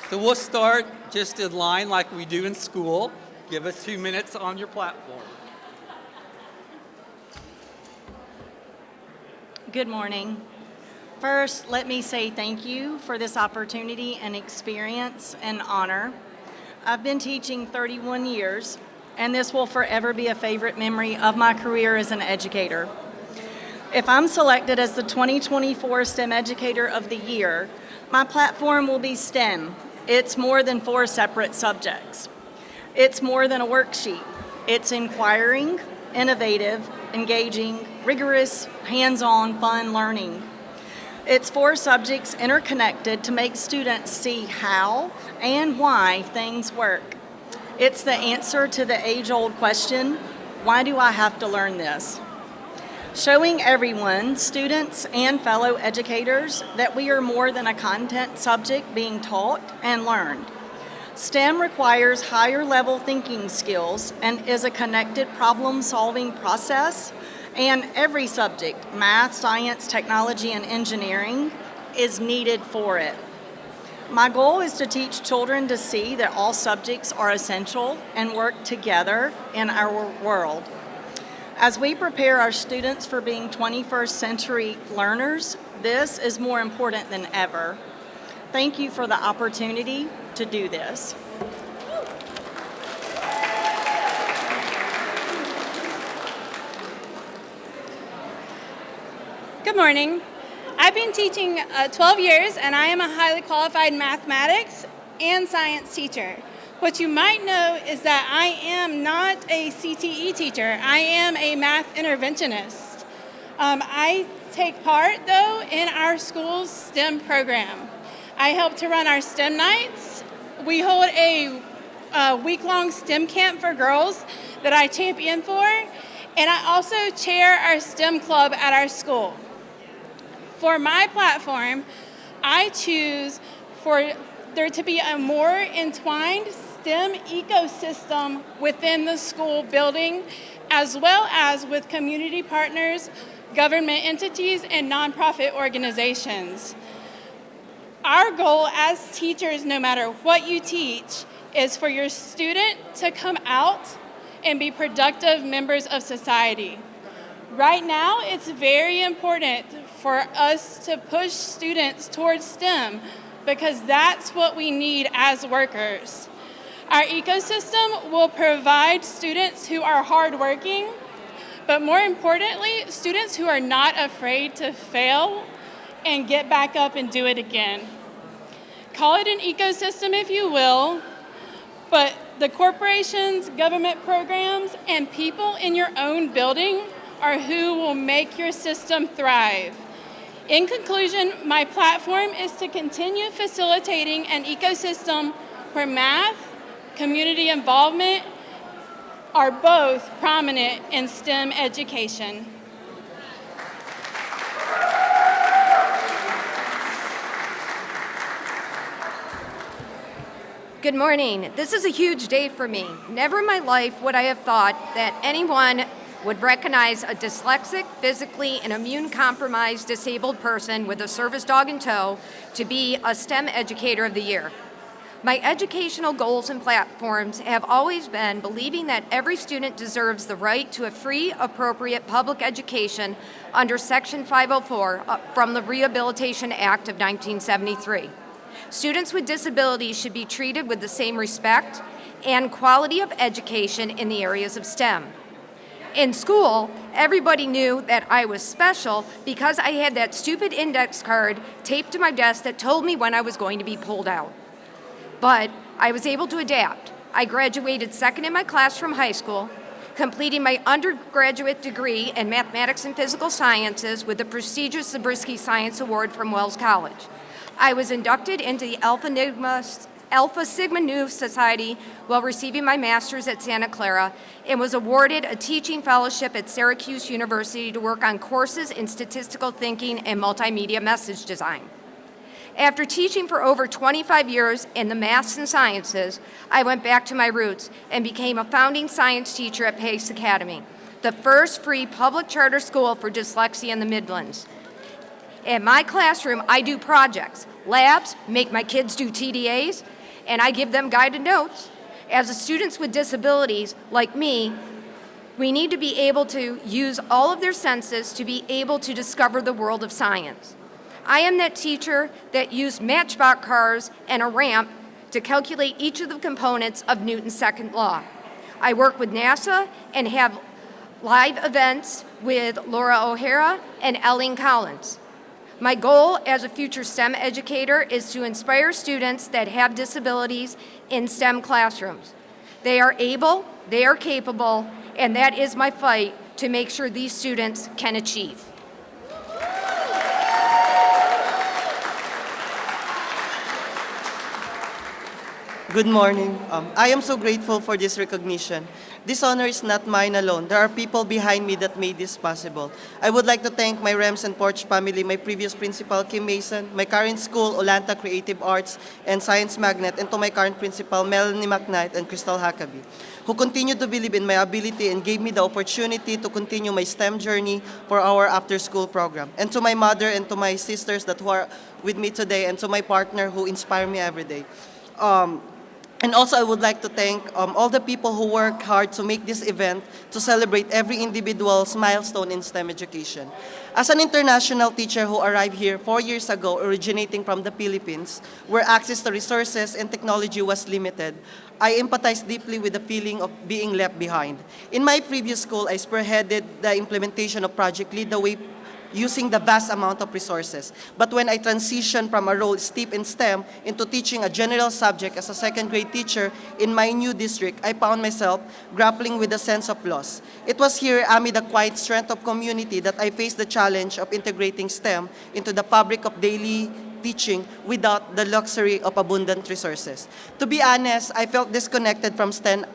So we'll start just in line like we do in school. Give us 2 minutes on your platform. Good morning. First, let me say thank you for this opportunity and experience and honor. I've been teaching 31 years, and this will forever be a favorite memory of my career as an educator. If I'm selected as the 2024 STEM Educator of the Year, my platform will be STEM. It's more than 4 separate subjects. It's more than a worksheet. It's inquiring, innovative, engaging, rigorous, hands-on, fun learning. It's 4 subjects interconnected to make students see how and why things work. It's the answer to the age-old question, why do I have to learn this? Showing everyone, students and fellow educators, that we are more than a content subject being taught and learned. STEM requires higher level thinking skills and is a connected problem-solving process, and every subject, math, science, technology, and engineering, is needed for it. My goal is to teach children to see that all subjects are essential and work together in our world. As we prepare our students for being 21st century learners, this is more important than ever. Thank you for the opportunity to do this. Good morning. I've been teaching 12 years, and I am a highly qualified mathematics and science teacher. What you might know is that I am not a CTE teacher. I am a math interventionist. I take part, though, in our school's STEM program. I help to run our STEM nights. We hold a week-long STEM camp for girls that I champion for, and I also chair our STEM club at our school. For my platform, I choose for there to be a more entwined STEM ecosystem within the school building, as well as with community partners, government entities, and nonprofit organizations. Our goal as teachers, no matter what you teach, is for your student to come out and be productive members of society. Right now, it's very important for us to push students towards STEM because that's what we need as workers. Our ecosystem will provide students who are hardworking, but more importantly, students who are not afraid to fail and get back up and do it again. Call it an ecosystem if you will, but the corporations, government programs, and people in your own building are who will make your system thrive. In conclusion, my platform is to continue facilitating an ecosystem where math, community involvement are both prominent in STEM education. Good morning. This is a huge day for me. Never in my life would I have thought that anyone would recognize a dyslexic, physically and immune-compromised disabled person with a service dog in tow to be a STEM Educator of the Year. My educational goals and platforms have always been believing that every student deserves the right to a free, appropriate public education under Section 504 from the Rehabilitation Act of 1973. Students with disabilities should be treated with the same respect and quality of education in the areas of STEM. In school, everybody knew that I was special because I had that stupid index card taped to my desk that told me when I was going to be pulled out. But I was able to adapt. I graduated second in my class from high school, completing my undergraduate degree in mathematics and physical sciences with the prestigious Zabriskie Science Award from Wells College. I was inducted into the Alpha Sigma Nu Society while receiving my master's at Santa Clara and was awarded a teaching fellowship at Syracuse University to work on courses in statistical thinking and multimedia message design. After teaching for over 25 years in the maths and sciences, I went back to my roots and became a founding science teacher at Pace Academy, the first free public charter school for dyslexia in the Midlands. In my classroom, I do projects, labs, make my kids do TDAs, and I give them guided notes. As the students with disabilities, like me, we need to be able to use all of their senses to be able to discover the world of science. I am that teacher that used Matchbox cars and a ramp to calculate each of the components of Newton's second law. I work with NASA and have live events with Laura O'Hara and Eileen Collins. My goal as a future STEM educator is to inspire students that have disabilities in STEM classrooms. They are able, they are capable, and that is my fight to make sure these students can achieve. Good morning. I am so grateful for this recognition. This honor is not mine alone. There are people behind me that made this possible. I would like to thank my Rems and Porch family, my previous principal, Kim Mason, my current school, Olanta Creative Arts and Science Magnet, and to my current principal, Melanie McKnight and Crystal Huckabee, who continue to believe in my ability and gave me the opportunity to continue my STEM journey for our after-school program. And to my mother and to my sisters that who are with me today, and to my partner who inspire me every day. And also, I would like to thank all the people who work hard to make this event to celebrate every individual's milestone in STEM education. As an international teacher who arrived here 4 years ago, originating from the Philippines, where access to resources and technology was limited, I empathize deeply with the feeling of being left behind. In my previous school, I spearheaded the implementation of Project Lead the Way using the vast amount of resources. But when I transitioned from a role steep in STEM into teaching a general subject as a second grade teacher in my new district, I found myself grappling with a sense of loss. It was here, amid the quiet strength of community, that I faced the challenge of integrating STEM into the fabric of daily teaching without the luxury of abundant resources. To be honest, I felt disconnected from STEM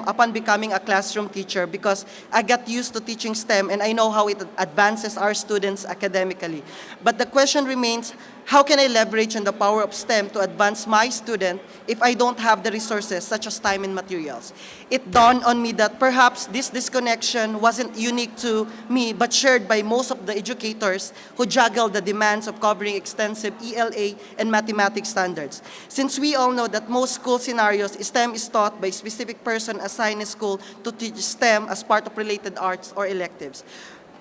upon becoming a classroom teacher because I got used to teaching STEM and I know how it advances our students academically. But the question remains, how can I leverage on the power of STEM to advance my student if I don't have the resources such as time and materials? It dawned on me that perhaps this disconnection wasn't unique to me but shared by most of the educators who juggle the demands of covering extensive ELA and mathematics standards. Since we all know that most school scenarios, STEM is taught by a specific person assigned in school to teach STEM as part of related arts or electives.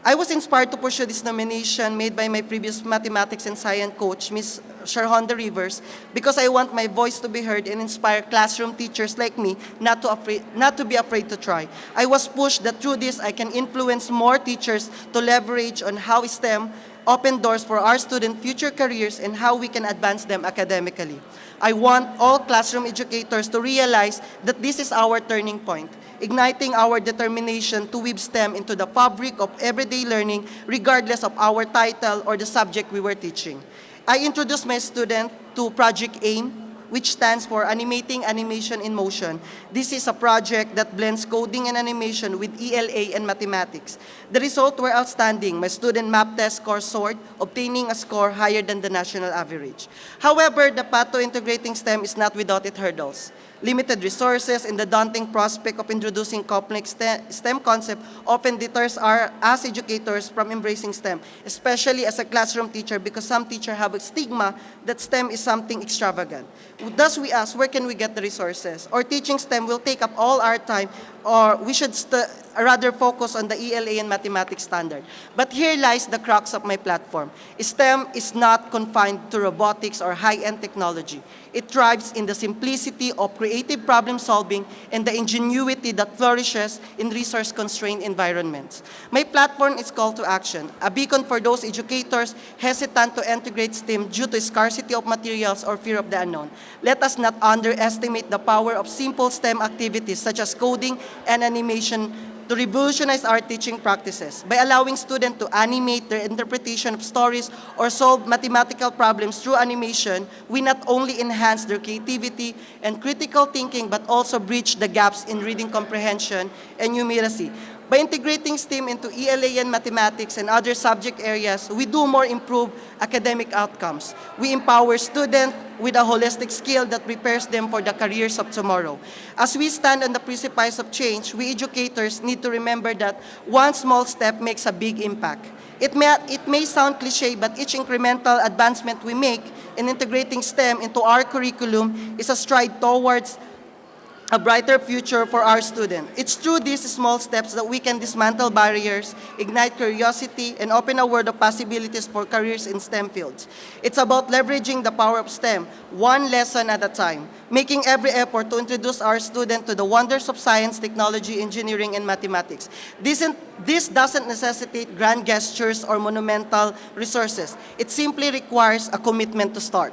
I was inspired to pursue this nomination made by my previous mathematics and science coach, Ms. Sharhonda Rivers, because I want my voice to be heard and inspire classroom teachers like me not to be afraid to try. I was pushed that through this I can influence more teachers to leverage on how STEM open doors for our students' future careers and how we can advance them academically. I want all classroom educators to realize that this is our turning point, igniting our determination to weave STEM into the fabric of everyday learning regardless of our title or the subject we were teaching. I introduced my student to Project AIM, which stands for Animating Animation in Motion. This is a project that blends coding and animation with ELA and mathematics. The results were outstanding. My student math test score soared, obtaining a score higher than the national average. However, the path to integrating STEM is not without its hurdles. Limited resources and the daunting prospect of introducing complex STEM concept often deters us educators from embracing STEM, especially as a classroom teacher, because some teachers have a stigma that STEM is something extravagant. Thus we ask, where can we get the resources? Or teaching STEM will take up all our time, or we should rather focus on the ELA and mathematics standard. But here lies the crux of my platform. STEM is not confined to robotics or high-end technology. It thrives in the simplicity of creative problem solving and the ingenuity that flourishes in resource-constrained environments. My platform is call to action, a beacon for those educators hesitant to integrate STEM due to scarcity of materials or fear of the unknown. Let us not underestimate the power of simple STEM activities such as coding and animation to revolutionize our teaching practices. By allowing students to animate their interpretation of stories or solve mathematical problems through animation, we not only enhance their creativity and critical thinking, but also bridge the gaps in reading comprehension and numeracy. By integrating STEM into ELA and mathematics and other subject areas, we do more improve academic outcomes. We empower students with a holistic skill that prepares them for the careers of tomorrow. As we stand on the precipice of change, we educators need to remember that one small step makes a big impact. It may sound cliche, but each incremental advancement we make in integrating STEM into our curriculum is a stride towards a brighter future for our students. It's through these small steps that we can dismantle barriers, ignite curiosity, and open a world of possibilities for careers in STEM fields. It's about leveraging the power of STEM, one lesson at a time, making every effort to introduce our students to the wonders of science, technology, engineering, and mathematics. This doesn't necessitate grand gestures or monumental resources. It simply requires a commitment to start.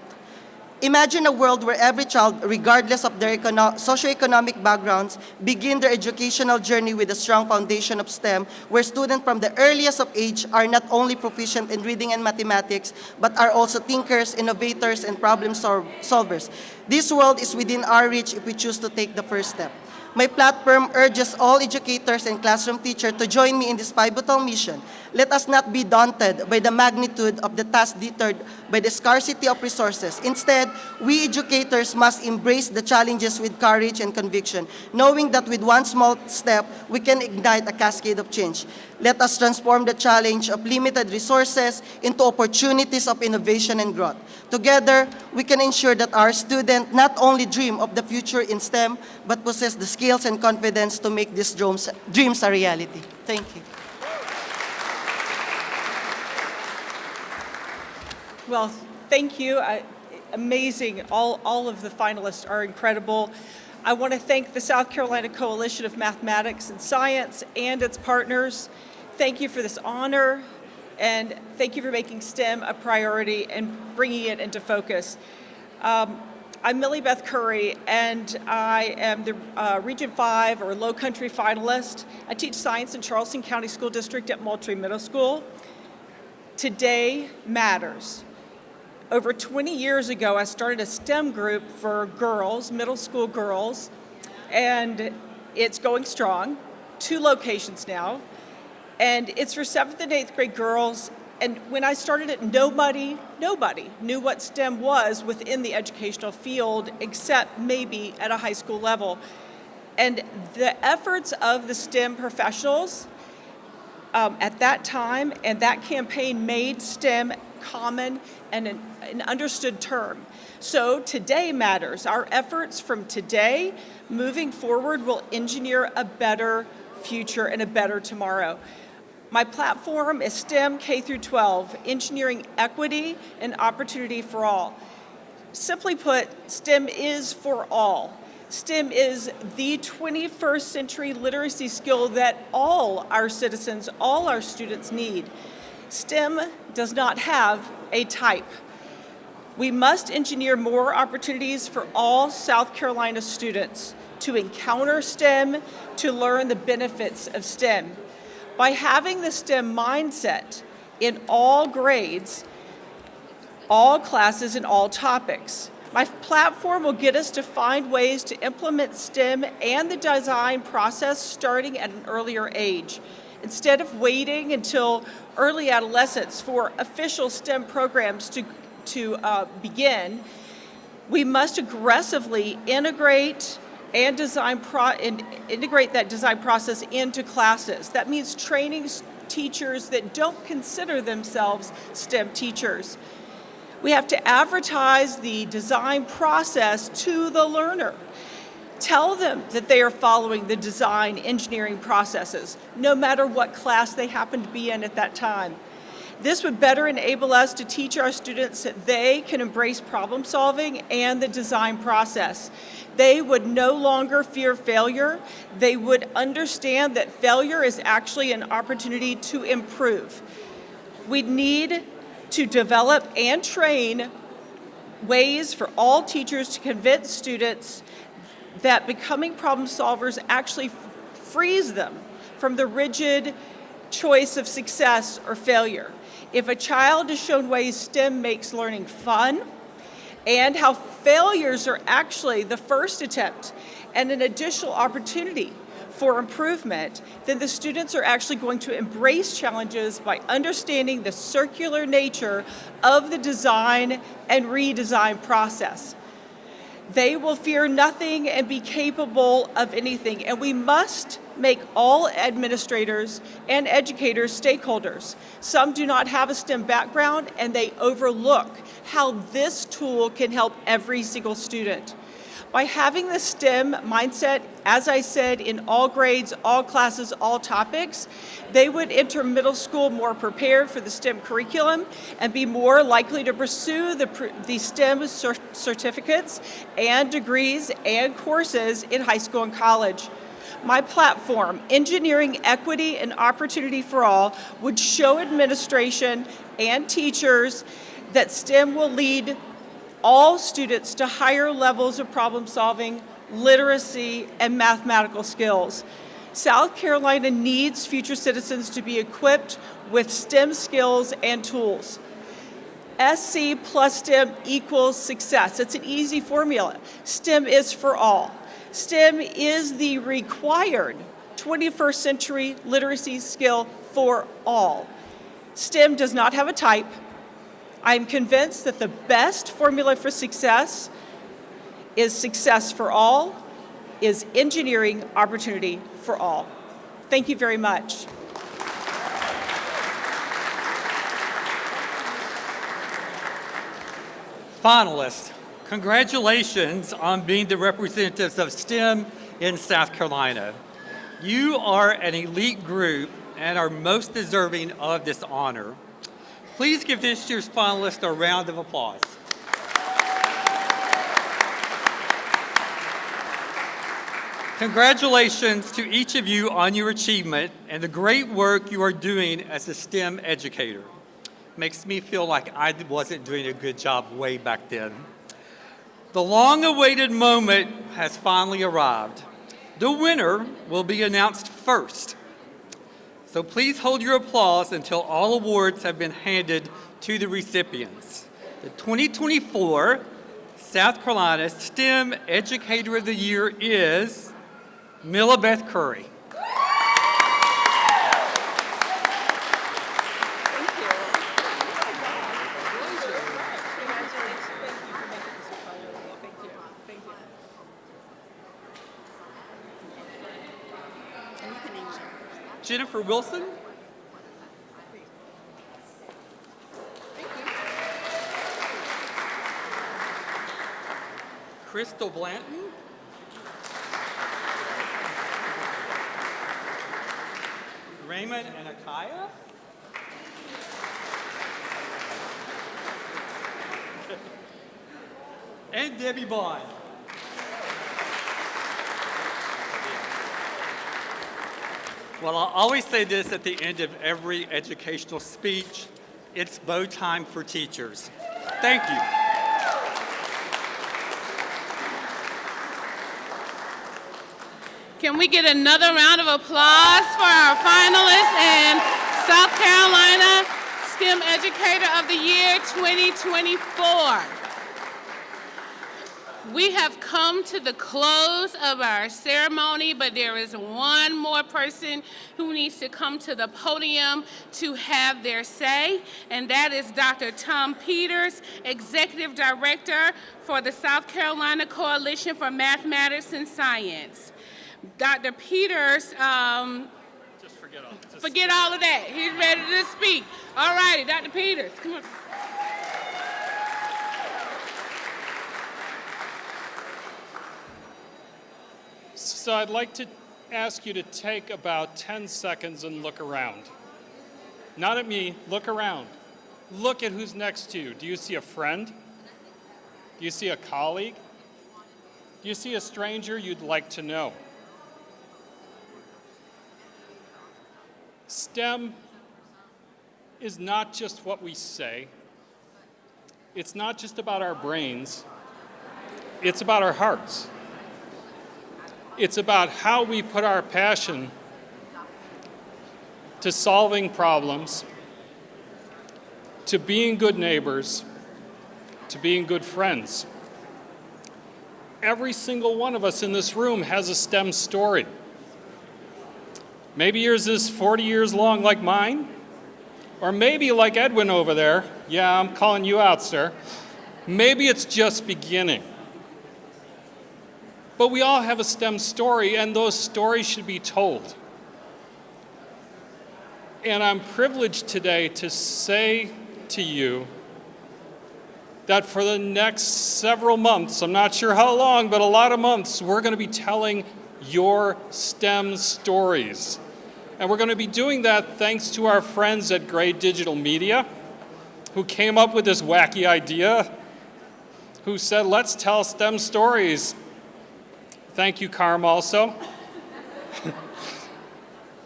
Imagine a world where every child, regardless of their socioeconomic backgrounds, begin their educational journey with a strong foundation of STEM, where students from the earliest of age are not only proficient in reading and mathematics, but are also thinkers, innovators, and problem solvers. This world is within our reach if we choose to take the first step. My platform urges all educators and classroom teachers to join me in this pivotal mission. Let us not be daunted by the magnitude of the task deterred by the scarcity of resources. Instead, we educators must embrace the challenges with courage and conviction, knowing that with one small step, we can ignite a cascade of change. Let us transform the challenge of limited resources into opportunities of innovation and growth. Together, we can ensure that our students not only dream of the future in STEM, but possess the skills and confidence to make these dreams a reality. Thank you. Well, thank you. Amazing. All of the finalists are incredible. I want to thank the South Carolina Coalition of Mathematics and Science and its partners. Thank you for this honor. And thank you for making STEM a priority and bringing it into focus. I'm Millie Beth Curry, and I am the Region 5 or Low Country finalist. I teach science in Charleston County School District at Moultrie Middle School. Today matters. Over 20 years ago, I started a STEM group for girls, middle school girls, and it's going strong, 2 locations now. And it's for 7th and 8th grade girls. And when I started it, nobody knew what STEM was within the educational field, except maybe at a high school level. And the efforts of the STEM professionals at that time and that campaign made STEM common and an understood term. So today matters. Our efforts from today moving forward will engineer a better future and a better tomorrow. My platform is STEM K through 12, engineering equity and opportunity for all. Simply put, STEM is for all. STEM is the 21st century literacy skill that all our citizens, all our students need. STEM does not have a type. We must engineer more opportunities for all South Carolina students to encounter STEM, to learn the benefits of STEM. By having the STEM mindset in all grades, all classes, and all topics, my platform will get us to find ways to implement STEM and the design process starting at an earlier age. Instead of waiting until early adolescence for official STEM programs to begin, we must aggressively integrate and integrate that design process into classes. That means training teachers that don't consider themselves STEM teachers. We have to advertise the design process to the learner. Tell them that they are following the design engineering processes, no matter what class they happen to be in at that time. This would better enable us to teach our students that they can embrace problem solving and the design process. They would no longer fear failure. They would understand that failure is actually an opportunity to improve. We need to develop and train ways for all teachers to convince students that becoming problem solvers actually frees them from the rigid choice of success or failure. If a child is shown ways STEM makes learning fun, and how failures are actually the first attempt and an additional opportunity for improvement, then the students are actually going to embrace challenges by understanding the circular nature of the design and redesign process. They will fear nothing and be capable of anything, and we must make all administrators and educators stakeholders. Some do not have a STEM background, and they overlook how this tool can help every single student. By having the STEM mindset, as I said, in all grades, all classes, all topics, they would enter middle school more prepared for the STEM curriculum and be more likely to pursue the STEM certificates and degrees and courses in high school and college. My platform, Engineering Equity and Opportunity for All, would show administration and teachers that STEM will lead all students to higher levels of problem solving, literacy, and mathematical skills. South Carolina needs future citizens to be equipped with STEM skills and tools. SC plus STEM equals success. It's an easy formula. STEM is for all. STEM is the required 21st century literacy skill for all. STEM does not have a type. I'm convinced that the best formula for success is success for all, is engineering opportunity for all. Thank you very much. Finalists, congratulations on being the representatives of STEM in South Carolina. You are an elite group and are most deserving of this honor. Please give this year's finalists a round of applause. Congratulations to each of you on your achievement and the great work you are doing as a STEM educator. Makes me feel like I wasn't doing a good job way back then. The long-awaited moment has finally arrived. The winner will be announced first. So please hold your applause until all awards have been handed to the recipients. The 2024 South Carolina STEM Educator of the Year is Millibeth Curry. Jennifer Wilson. Crystal Blanton. Raymond Anakaya. And Debbie Bond. Well, I always say this at the end of every educational speech, it's bow time for teachers. Thank you. Can we get another round of applause for our finalists and South Carolina STEM Educator of the Year 2024? We have come to the close of our ceremony, but there is one more person who needs to come to the podium to have their say, and that is Dr. Tom Peters, Executive Director for the South Carolina Coalition for Mathematics and Science. Dr. Peters, forget all of that. He's ready to speak. All righty, Dr. Peters, come on. So I'd like to ask you to take about 10 seconds and look around. Not at me, look around. Look at who's next to you. Do you see a friend? Do you see a colleague? Do you see a stranger you'd like to know? STEM is not just what we say. It's not just about our brains. It's about our hearts. It's about how we put our passion to solving problems, to being good neighbors, to being good friends. Every single one of us in this room has a STEM story. Maybe yours is 40 years long like mine, or maybe like Edwin over there. Yeah, I'm calling you out, sir. Maybe it's just beginning. But we all have a STEM story, and those stories should be told. And I'm privileged today to say to you that for the next several months, I'm not sure how long, but a lot of months, we're going to be telling your STEM stories. And we're going to be doing that thanks to our friends at Gray Digital Media, who came up with this wacky idea, who said, let's tell STEM stories. Thank you, Carm, also.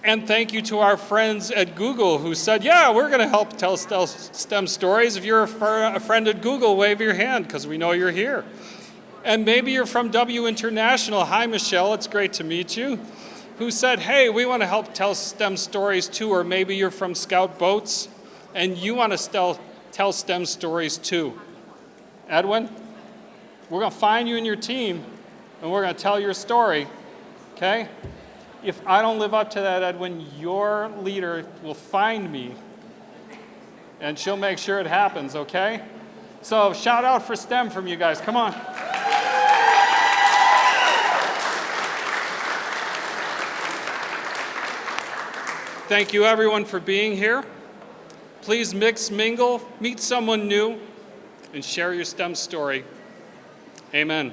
And thank you to our friends at Google, who said, yeah, we're going to help tell STEM stories. If you're a friend at Google, wave your hand, because we know you're here. And maybe you're from W International. Hi, Michelle, it's great to meet you. Who said, hey, we want to help tell STEM stories too. Or maybe you're from Scout Boats, and you want to tell STEM stories too. Edwin, we're going to find you and your team, and we're going to tell your story, okay? If I don't live up to that, Edwin, your leader will find me, and she'll make sure it happens, okay? So shout out for STEM from you guys. Come on. Thank you, everyone, for being here. Please mix, mingle, meet someone new, and share your STEM story. Amen.